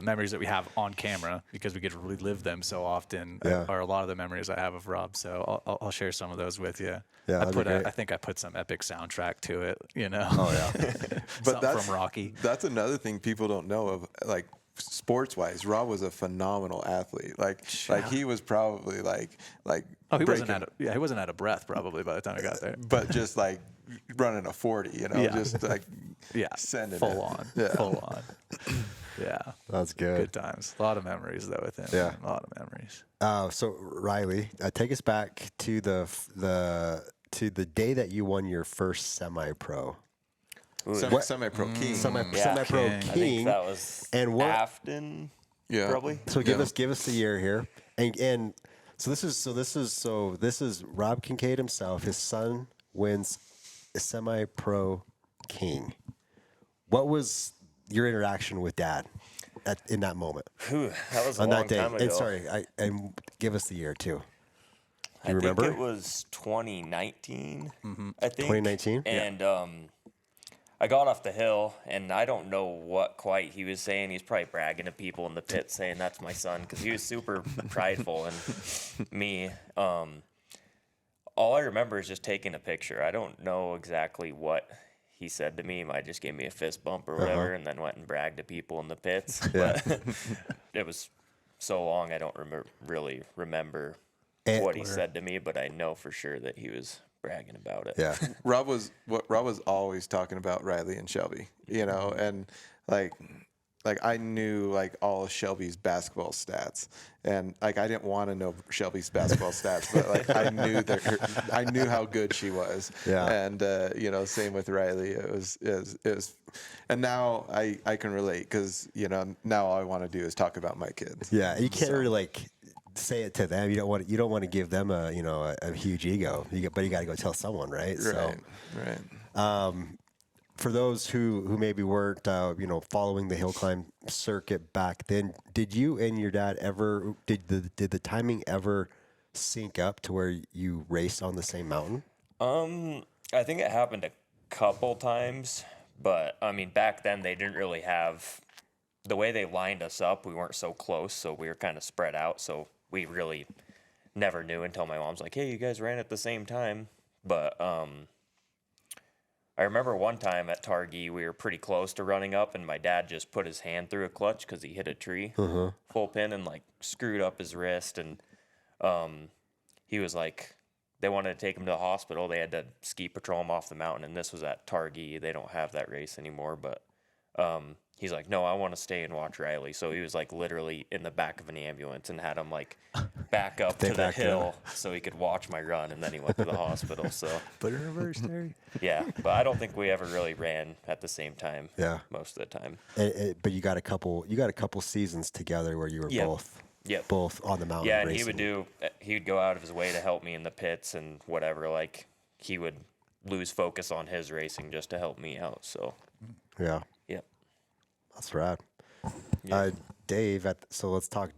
memories that we have on camera, because we get to relive them so often. Are a lot of the memories I have of Rob. So I'll share some of those with you. Yeah, I think I put some epic soundtrack to it. Oh yeah. But that's from Rocky. That's another thing people don't know of, like sports wise. Rob was a phenomenal athlete. Like he was probably like. Oh, he wasn't out of breath probably by the time I got there. But just like running a 40, just like sending full on. Yeah. That's good. Good times. A lot of memories though with him. Yeah. A lot of memories. So Riley, take us back to to the day that you won your first semi-pro. Semi-pro king. Semi-pro I think king. that was And what? Afton. Yeah. Probably. So give us the year here, and so this is Rob Kincaid himself. His son wins a semi-pro king. What was your interaction with Dad in that moment? Whew, that was a On long that day? time ago. And sorry, and give us the year too. I remember? think it was 2019. I think 2019? And I got off the hill, and I don't know what quite he was saying. He's probably bragging to people in the pit, saying that's my son, because he was super prideful. And me, all I remember is just taking a picture. I don't know exactly what he said to me. He might just gave me a fist bump or whatever, and then went and bragged to people in the pits. Yeah. But it was so long, I don't really remember And- what he said to me, but I know for sure that he was bragging about it. Yeah. Rob was always talking about Riley and Shelby, and like I knew like all of Shelby's basketball stats, and like I didn't want to know Shelby's basketball stats, but like I knew how good she was. Yeah. And same with Riley. It was, and now I can relate because now all I want to do is talk about my kids. Yeah, you can't really like say it to them. You don't want to give them a huge ego. But you got to go tell someone, right? Right. For those who maybe weren't following the hill climb circuit back then, did you and your dad ever did the timing ever sync up to where you raced on the same mountain? I think it happened a couple times, but I mean, back then they didn't really have the way they lined us up. We weren't so close, so we were kind of spread out. So we really never knew until my mom's like, "Hey, you guys ran at the same time." But I remember one time at Targhee, we were pretty close to running up, and my dad just put his hand through a clutch because he hit a tree full pin and like screwed up his wrist. And he was like, they wanted to take him to the hospital. They had to ski patrol him off the mountain, and this was at Targhee. They don't have that race anymore, but he's like, "No, I want to stay and watch Riley." So he was like literally in the back of an ambulance and had him like back up to the hill so he could watch my run, and then he went to the hospital. So Put it in reverse, Terry. yeah, but I don't think we ever really ran at the same time. Yeah. Most of the time. But you got a couple seasons together where you were both on the mountain. Yeah, and racing. he would go out of his way to help me in the pits and whatever. Like he would lose focus on his racing just to help me out. So Yeah. yep. That's rad. Yeah. Dave, so let's talk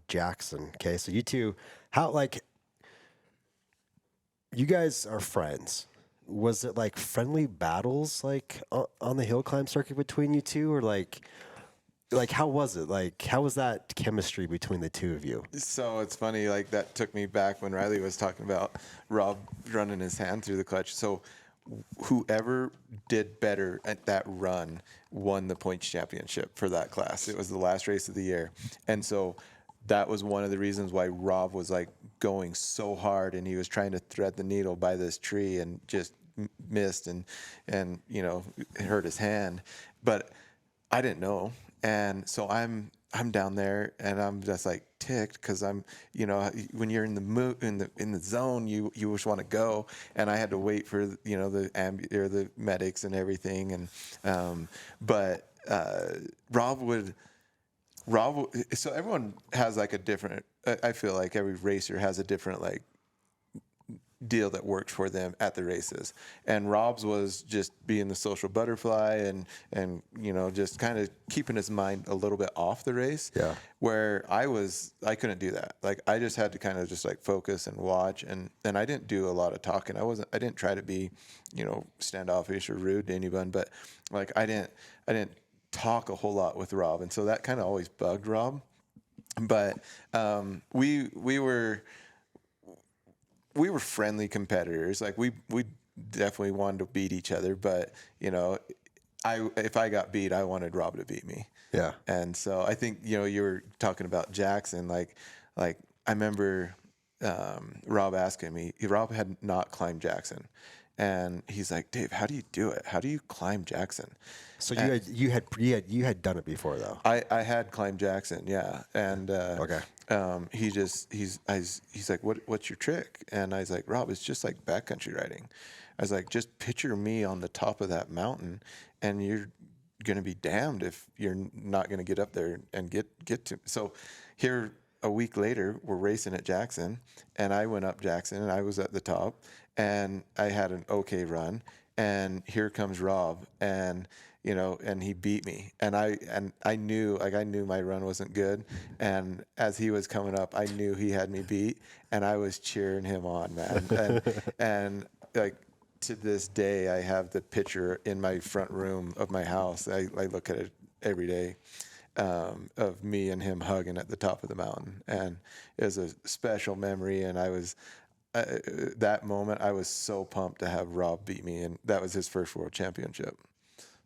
Jackson. Okay, so you two, you guys are friends. Was it like friendly battles like on the hill climb circuit between you two, or like how was it? Like how was that chemistry between the two of you? So it's funny, like that took me back when Riley was talking about Rob running his hand through the clutch. So whoever did better at that run won the points championship for that class. It was the last race of the year. And so that was one of the reasons why Rob was like going so hard, and he was trying to thread the needle by this tree and just missed and hurt his hand. But I didn't know. And so I'm down there, and I'm just like ticked because I'm, when you're in the zone, you just want to go, and I had to wait for the medics and everything, and Rob. So everyone has like a different. I feel like every racer has a different like deal that worked for them at the races, and Rob's was just being the social butterfly and just kind of keeping his mind a little bit off the race. Yeah. Where I couldn't do that. Like I just had to kind of just like focus and watch, and I didn't do a lot of talking. I didn't try to be standoffish or rude to anyone, but like I didn't talk a whole lot with Rob, and so that kind of always bugged Rob. But we were friendly competitors. Like we definitely wanted to beat each other, but if I got beat, I wanted Rob to beat me. Yeah. And so I think you were talking about Jackson. Like I remember Rob asking me. Rob had not climbed Jackson, And he's like, Dave, how do you do it? How do you climb Jackson? So you had done it before though. I had climbed Jackson, yeah. And Okay. he's like, what's your trick? And I was like, Rob, it's just like backcountry riding. I was like, just picture me on the top of that mountain, and you're gonna be damned if you're not gonna get up there and get to. So here a week later, we're racing at Jackson, and I went up Jackson, and I was at the top, and I had an okay run, and here comes Rob, and and he beat me, and I knew my run wasn't good, and as he was coming up, I knew he had me beat, and I was cheering him on, man, and like to this day, I have the picture in my front room of my house. I look at it every day. Of me and him hugging at the top of the mountain, and it was a special memory. And I was that moment, I was so pumped to have Rob beat me, and that was his first world championship.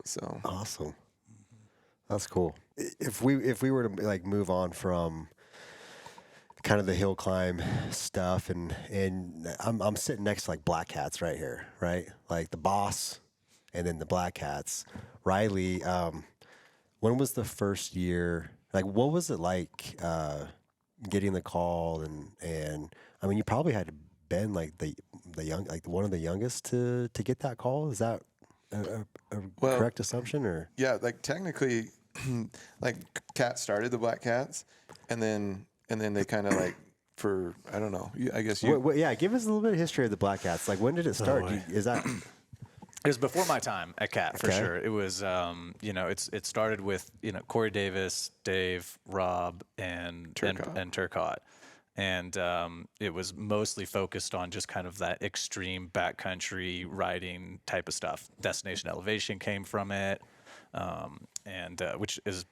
So Awesome. That's cool. If we were to like move on from kind of the hill climb stuff, and I'm sitting next to like blackcats right here, right? Like the boss, and then the blackcats. Riley, when was the first year? Like, what was it like getting the call? And I mean, you probably had to been like the young, like one of the youngest to get that call. Is that a correct assumption, or? Yeah, like technically, like Cat started the Blackcats, and then they kind of like, for I don't know. I guess you. Yeah, give us a little bit of history of the blackcats. Like, when did it start? Is that? It was before my time at Cat, for Okay. sure. It was, it started with, Corey Davis, Dave, Rob, and Turcotte. And it was mostly focused on just kind of that extreme backcountry riding type of stuff. Destination Elevation came from it, and which is,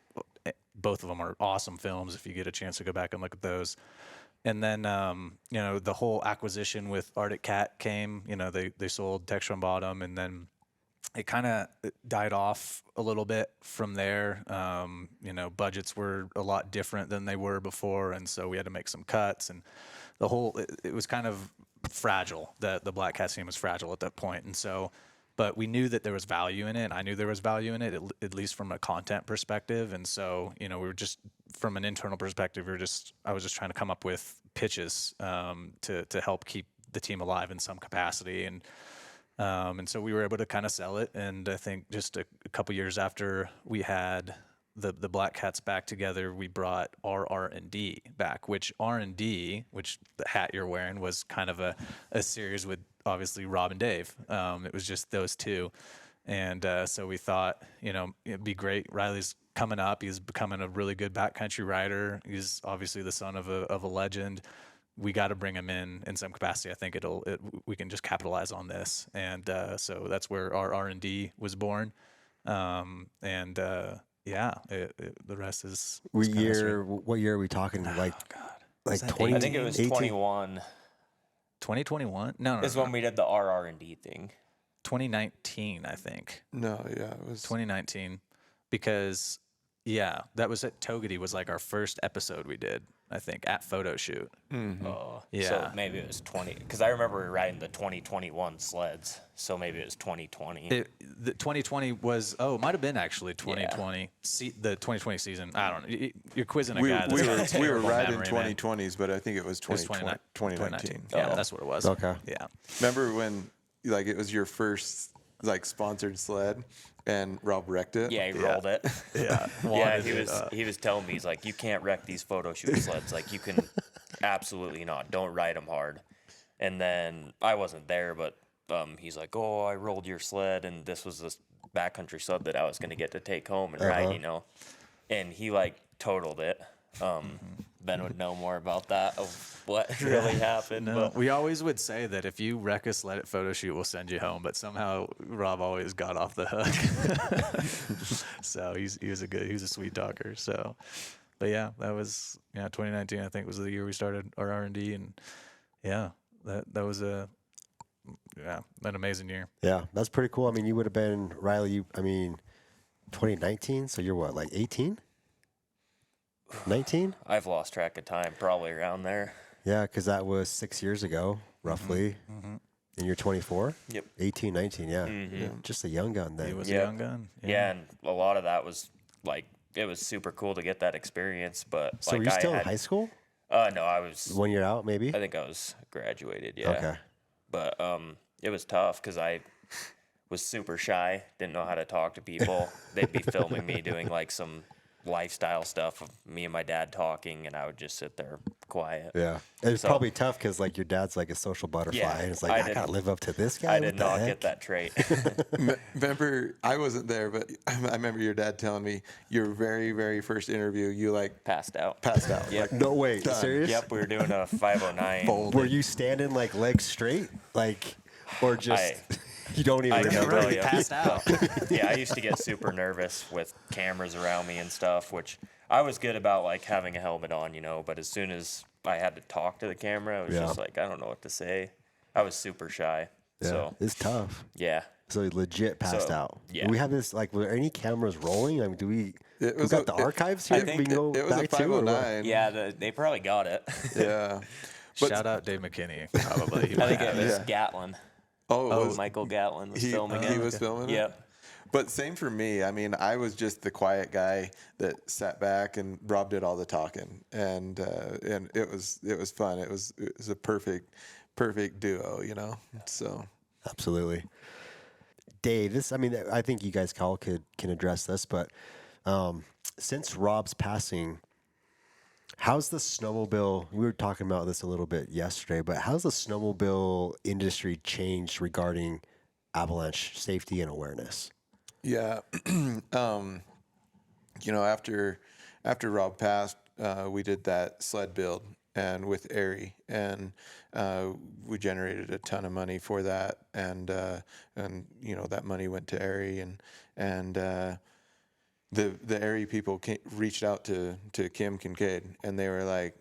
both of them are awesome films if you get a chance to go back and look at those. And then, the whole acquisition with Arctic Cat came, they sold Texture on Bottom, and then it kind of died off a little bit from there. Budgets were a lot different than they were before, and so we had to make some cuts, and it was kind of fragile. The Black Cat team was fragile at that point, and so, but we knew that there was value in it. I knew there was value in it, at least from a content perspective. And so, we were just, from an internal perspective, I was just trying to come up with pitches to help keep the team alive in some capacity. And so we were able to kind of sell it. And I think just a couple years after we had the Black Cats back together, we brought our R&D back, which R&D, which the hat you're wearing, was kind of a series with obviously Rob and Dave. It was just those two. And so we thought, it'd be great. Riley's coming up. He's becoming a really good backcountry rider. He's obviously the son of a legend. We got to bring him in some capacity. I think we can just capitalize on this. And so that's where our R&D was born. The rest is What year are we talking? Like, like 20? I think it was 21. 2021? No. Is when we did the RR&D thing. 2019, I think. No, yeah, it was 2019, because that was at Togedy, was like our first episode we did, I think, at photoshoot. Mm-hmm. So maybe it was 20, because I remember riding the 2021 sleds. So maybe it was 2020. The 2020 was, it might have been actually 2020. Yeah. The 2020 season. I don't know. You're quizzing a guy. We were riding memory, 2020s, but I think it was 2019. Yeah, that's what it was. Okay. Yeah. Remember when it was your first sponsored sled, and Rob wrecked it? Yeah, he rolled it. Yeah. He was telling me, he's like, you can't wreck these photo shoot sleds. Like, you can absolutely not. Don't ride them hard. And then I wasn't there, but he's like, oh, I rolled your sled, and this was this backcountry sled that I was going to get to take home and ride, And he totaled it. Ben would know more about that, of what really happened. No, but we always would say that if you wreck a sled at photo shoot, we'll send you home. But somehow Rob always got off the hook. So he was a sweet talker. So, but yeah, that was 2019. I think was the year we started our R&D, and that was an amazing year. Yeah, that's pretty cool. I mean, you would have been, Riley, 2019, so you're what, like 18? 19? I've lost track of time, probably around there. Yeah, because that was 6 years ago, roughly. Mm-hmm. And you're 24? Yep. 18, 19, yeah. Just a young gun then. He was a Yep. young gun. Yeah, and a lot of that was like it was super cool to get that experience. But So like were you still I in high school? No, I was. 1 year out, maybe? I think I was graduated. Yeah. Okay. But it was tough because I was super shy, didn't know how to talk to people. They'd be filming me doing like some lifestyle stuff of me and my dad talking, and I would just sit there quiet. Yeah. It was So- probably tough because, like, your dad's like a social butterfly. Yeah, and it's like, I I got to didn't- live up to this guy. I What did the not heck? get that trait. Remember, I wasn't there, but I remember your dad telling me your very, very first interview, you like Passed out. passed out. Yep. No, wait. Done. Serious? Yep, we were doing a 509. Were you standing, like, legs straight? Like, or just, you don't even I can remember? tell you. Passed out. Yeah, I used to get super nervous with cameras around me and stuff, which I was good about, like having a helmet on, you know. But as soon as I had to talk to the camera, I was Yeah. just like, I don't know what to say. I was super shy. Yeah. So It's tough. yeah, So he legit passed So, out. yeah. We have this, like, were there any cameras rolling? I mean, we was got the a- archives here? I think we can go It was a back to? or what? 509. yeah, they probably got it. Yeah. But- Shout out Dave McKinney. Probably. He I might think have it was Yeah. Gatlin. Oh, it was, Michael Gatlin was he, filming he it. was filming it? Yep. But same for me. I mean, I was just the quiet guy that sat back, and Rob did all the talking, and it was fun. It was a perfect duo, you know. So Absolutely. Dave, I think you guys all can address this, but since Rob's passing, how's the snowmobile, we were talking about this a little bit yesterday, but how's the snowmobile industry changed regarding avalanche safety and awareness? yeah, you know, after Rob passed, we did that sled build and with Airy, and we generated a ton of money for that, and you know, that money went to Airy, and the Airy people reached out to Kim Kincaid, and they were like,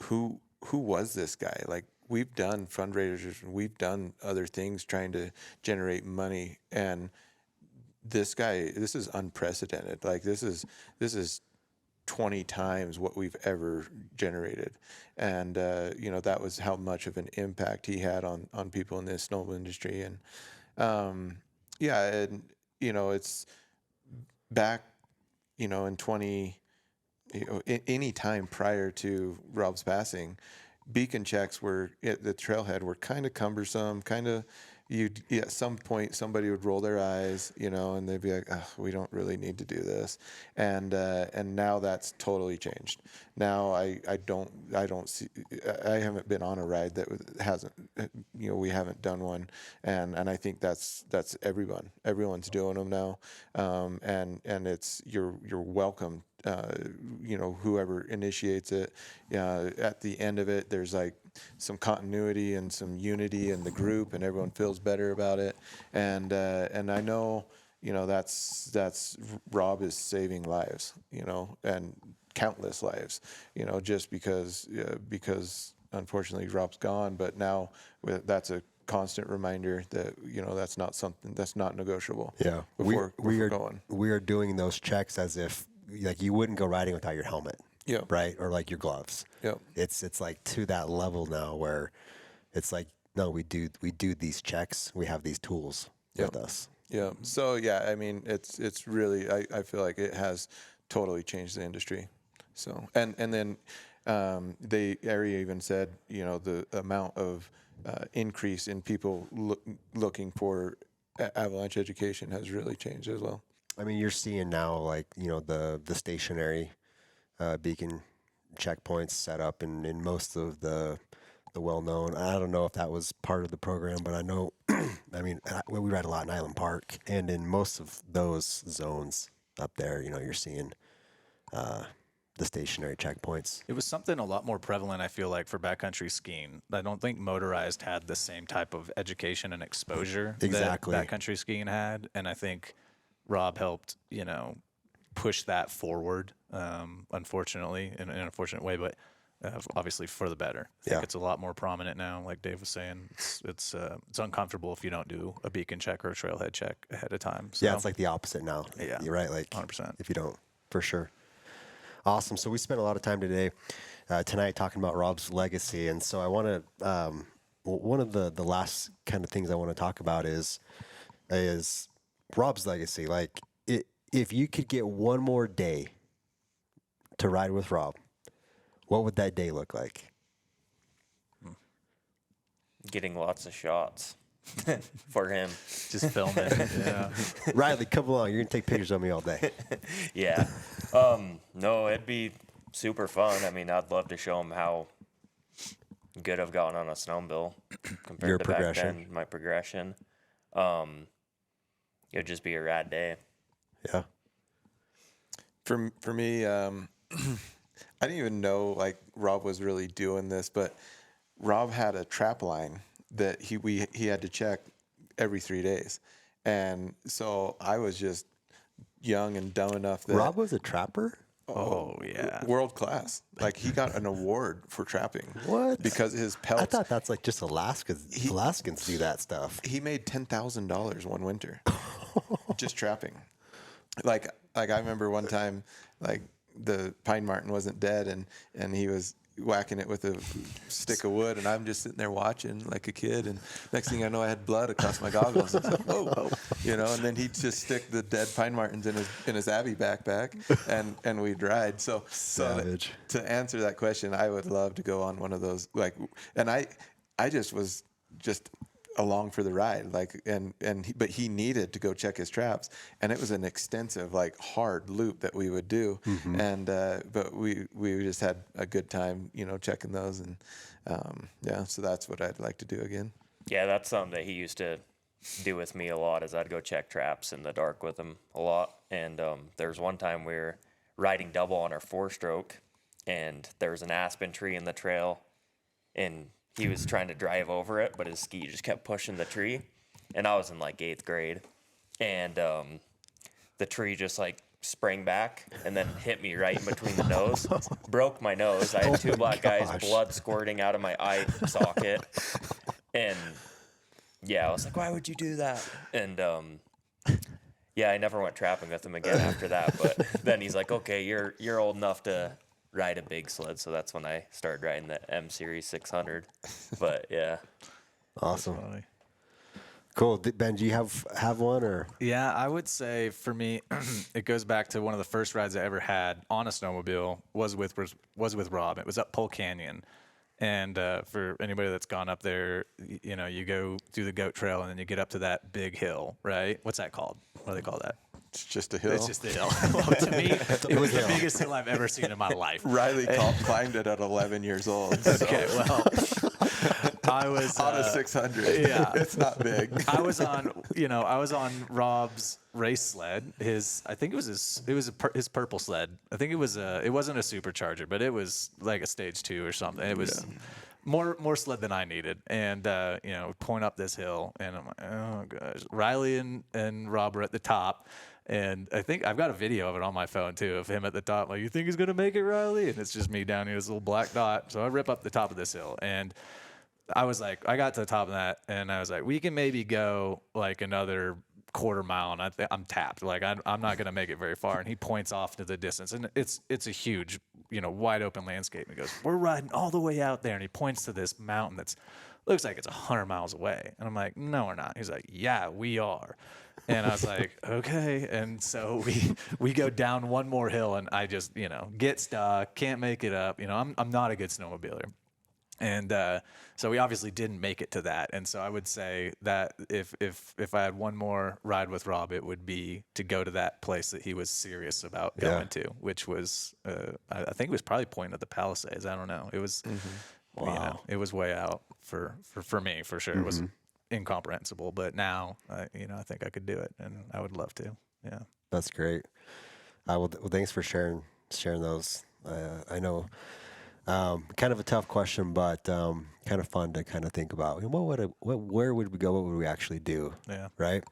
who was this guy? Like, we've done fundraisers, we've done other things trying to generate money, and this guy, this is unprecedented. Like, this is 20 times what we've ever generated. And, you know, that was how much of an impact he had on people in the snowmobile industry. And, yeah, and, you know, it's back, you know, in any time prior to Rob's passing, beacon checks were at the trailhead were kind of cumbersome, kind of, at some point somebody would roll their eyes, you know, and they'd be like, oh, we don't really need to do this. And now that's totally changed. Now I don't see, I haven't been on a ride that hasn't, you know, we haven't done one. And I think that's everyone's doing them now. And it's, you're welcome. You know, whoever initiates it, at the end of it, there's like some continuity and some unity in the group, and everyone feels better about it. And I know, you know, that's Rob is saving lives, you know, and countless lives, you know, just because unfortunately Rob's gone, but now that's a constant reminder that, you know, that's not something that's not negotiable. Yeah. Before going. We are doing those checks as if, like, you wouldn't go riding without your helmet. Yeah. Right. Or like your gloves. Yep. It's like to that level now where it's like, no, we do these checks. We have these tools with us. Yeah. So yeah, I mean, it's really, I feel like it has totally changed the industry. So, and then Ari even said, you know, the amount of increase in people looking for avalanche education has really changed as well. I mean, you're seeing now, like, you know, the stationary beacon checkpoints set up in most of the well-known. I don't know if that was part of the program, but I know, I mean, we ride a lot in Island Park, and in most of those zones up there, you know, you're seeing the stationary checkpoints. It was something a lot more prevalent, I feel like, for backcountry skiing. I don't think motorized had the same type of education and exposure Exactly. that backcountry skiing had, and I think Rob helped, you know, push that forward. Unfortunately, in an unfortunate way, but obviously for the better. I think it's a lot more prominent now. Like Dave was saying, it's uncomfortable if you don't do a beacon check or a trailhead check ahead of time. So, Yeah, it's like the opposite now. Yeah. You're right. Like 100%. if you don't, for sure. Awesome. So we spent a lot of time tonight talking about Rob's legacy, and so I want to one of the last kind of things I want to talk about is Rob's legacy. Like, if you could get one more day to ride with Rob, what would that day look like? Getting lots of shots for him. Just filming. Yeah. Riley, come along. You're gonna take pictures of me all day. Yeah. No, it'd be super fun. I mean, I'd love to show him how good I've gotten on a snowmobile compared Your to progression. back then, my progression. It'd just be a rad day. Yeah. For me, I didn't even know like Rob was really doing this, but Rob had a trap line that he had to check every 3 days, and so I was just young and dumb enough that Rob was a trapper. Oh, yeah. world class. Like he got an award for trapping. What? Because his I pelts. thought that's like just Alaskans. Alaskans do that stuff. He made $10,000 one winter just trapping. Like I remember one time, like the pine marten wasn't dead, and he was whacking it with a stick of wood, and I'm just sitting there watching like a kid, and next thing I know, I had blood across my goggles. It's like, whoa, you know. And then he'd just stick the dead pine martens in his Abbey backpack, and we'd ride. So Savage. to answer that question, I would love to go on one of those. Like, and I just was just along for the ride, like, but he needed to go check his traps, and it was an extensive, like, hard loop that we would do, and but we just had a good time, you know, checking those, and yeah, so that's what I'd like to do again. Yeah, that's something that he used to do with me a lot, is I'd go check traps in the dark with him a lot. And there was one time we were riding double on our 4-stroke, and there was an aspen tree in the trail, and he was trying to drive over it, but his ski just kept pushing the tree. And I was in like 8th grade, and the tree just like sprang back and then hit me right in between the nose, broke my nose. I had 2 black eyes, blood squirting out of my eye socket. And yeah, I was like, why would you do that? And yeah, I never went trapping with him again after that. But then he's like, okay, you're old enough to ride a big sled. So that's when I started riding the M Series 600. But yeah. Awesome. Cool. Ben, do you have one or? Yeah, I would say for me, it goes back to one of the first rides I ever had on a snowmobile was with Rob. It was up Pole Canyon. And for anybody that's gone up there, you know, you go through the goat trail and then you get up to that big hill, right? What's that called? What do they call that? It's just a hill. It's just a hill. Well, to me, it was the biggest hill I've ever seen in my life. Riley climbed it at 11 years old. So. Okay, well, I was on a 600. Yeah, it's not big. I was on Rob's race sled. I think it was his purple sled. I think it wasn't a supercharger, but it was like a stage 2 or something. It was more sled than I needed. And you know, we point up this hill, and I'm like, oh gosh. Riley and Rob were at the top. And I think I've got a video of it on my phone too, of him at the top. Like, you think he's gonna make it, Riley? And it's just me down here, this little black dot. So I rip up the top of this hill, and I was like, I got to the top of that, and I was like, we can maybe go like another quarter mile, and I'm tapped. Like, I'm not gonna make it very far. And he points off to the distance, and it's a huge, you know, wide open landscape. And he goes, we're riding all the way out there, and he points to this mountain that's looks like it's 100 miles away. And I'm like, no, we're not. He's like, yeah, we are. And I was like, okay. And so we go down one more hill, and I just, you know, get stuck, can't make it up. You know, I'm not a good snowmobiler. And so we obviously didn't make it to that. And so I would say that if I had one more ride with Rob, it would be to go to that place that he was serious about going to, which was, I think it was probably Point of the Palisades. I don't know. It was, you know, it was way out for me, for sure. It was incomprehensible. But now, you know, I think I could do it, and I would love to. Yeah. That's great. Well, thanks for sharing those. I know. Kind of a tough question, but kind of fun to kind of think about. Where would we go? What would we actually do? Yeah. Right.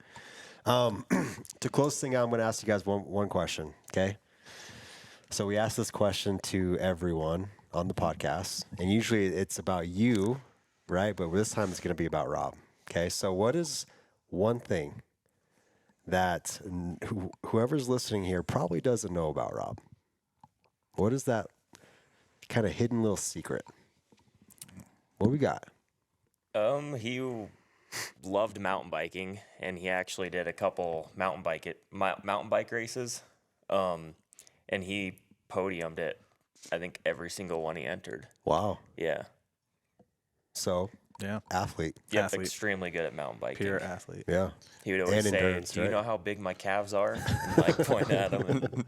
To close the thing out, I'm going to ask you guys one question. Okay. So we ask this question to everyone on the podcast, and usually it's about you, right? But this time it's going to be about Rob. Okay. So what is one thing that whoever's listening here probably doesn't know about Rob? What is that kind of hidden little secret? What we got? He loved mountain biking, and he actually did a couple mountain bike races. And he podiumed it, I think, every single one he entered. Wow. Yeah. So, Yeah. athlete. Yep, Athlete. extremely good at mountain biking. Pure athlete. Yeah. He would always And say, endurance, "Do you right? know how big my calves are?" And like point at them.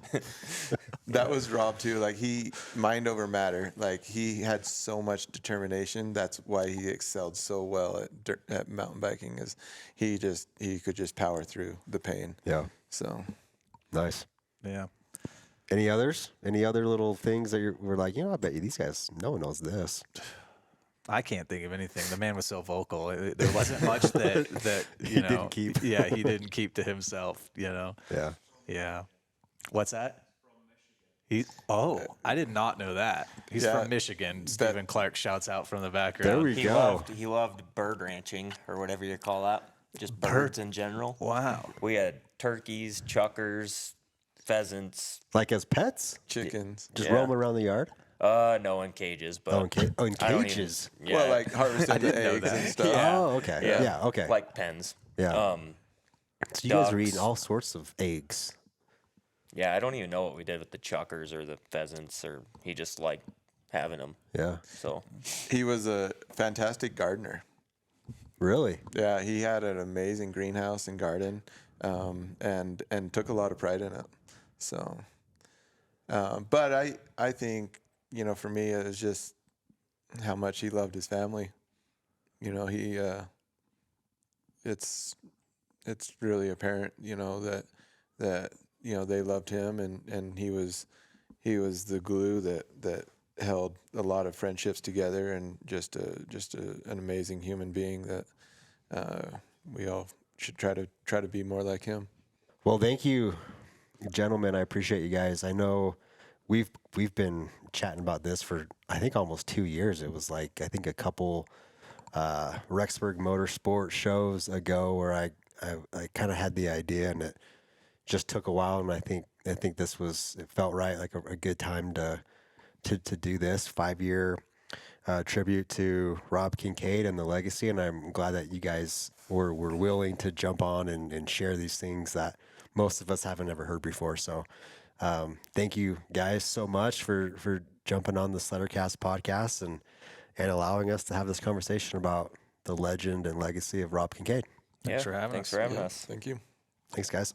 That was Rob too. Like he mind over matter. Like he had so much determination. That's why he excelled so well at mountain biking. Is he could just power through the pain. Yeah. So Nice. Yeah. Any others? Any other little things that we're like, I bet you these guys, no one knows this. I can't think of anything. The man was so vocal. There wasn't much that you know. didn't keep. Yeah, he didn't keep to himself. Yeah. Yeah. What's that? I did not know that. He's Yeah, from Michigan. Stephen Clark shouts out from the background. There we go. He loved bird ranching, or whatever you call that. Just birds in general. Wow. We had turkeys, chuckers, pheasants. Like as pets? chickens. Just Yeah. roaming around the yard? No, in cages, but In I don't even- cages? yeah. Well, like harvesting the didn't know eggs that. and stuff. Yeah. Oh, okay. Yeah, okay. like pens. Yeah. So you guys were ducks. eating all sorts of eggs. Yeah, I don't even know what we did with the chuckers or the pheasants, or he just liked having them. Yeah. So He was a fantastic gardener. Really? Yeah, he had an amazing greenhouse and garden, and took a lot of pride in it. So, but I think for me it was just how much he loved his family. He it's really apparent that they loved him, and he was the glue that held a lot of friendships together, and just an amazing human being that we all should try to be more like him. Well, thank you, gentlemen. I appreciate you guys. I know we've been chatting about this for, I think, almost 2 years. It was like, I think a couple Rexburg Motorsport shows ago where I kind of had the idea, and it just took a while. And I think it felt right, like a good time to do this 5-year tribute to Rob Kincaid and the legacy. And I'm glad that you guys were willing to jump on and share these things that most of us haven't ever heard before. So thank you guys so much for jumping on the Sleddercast podcast and allowing us to have this conversation about the legend and legacy of Rob Kincaid. Thanks for having thanks us. for having us. Thank you. Thanks, guys.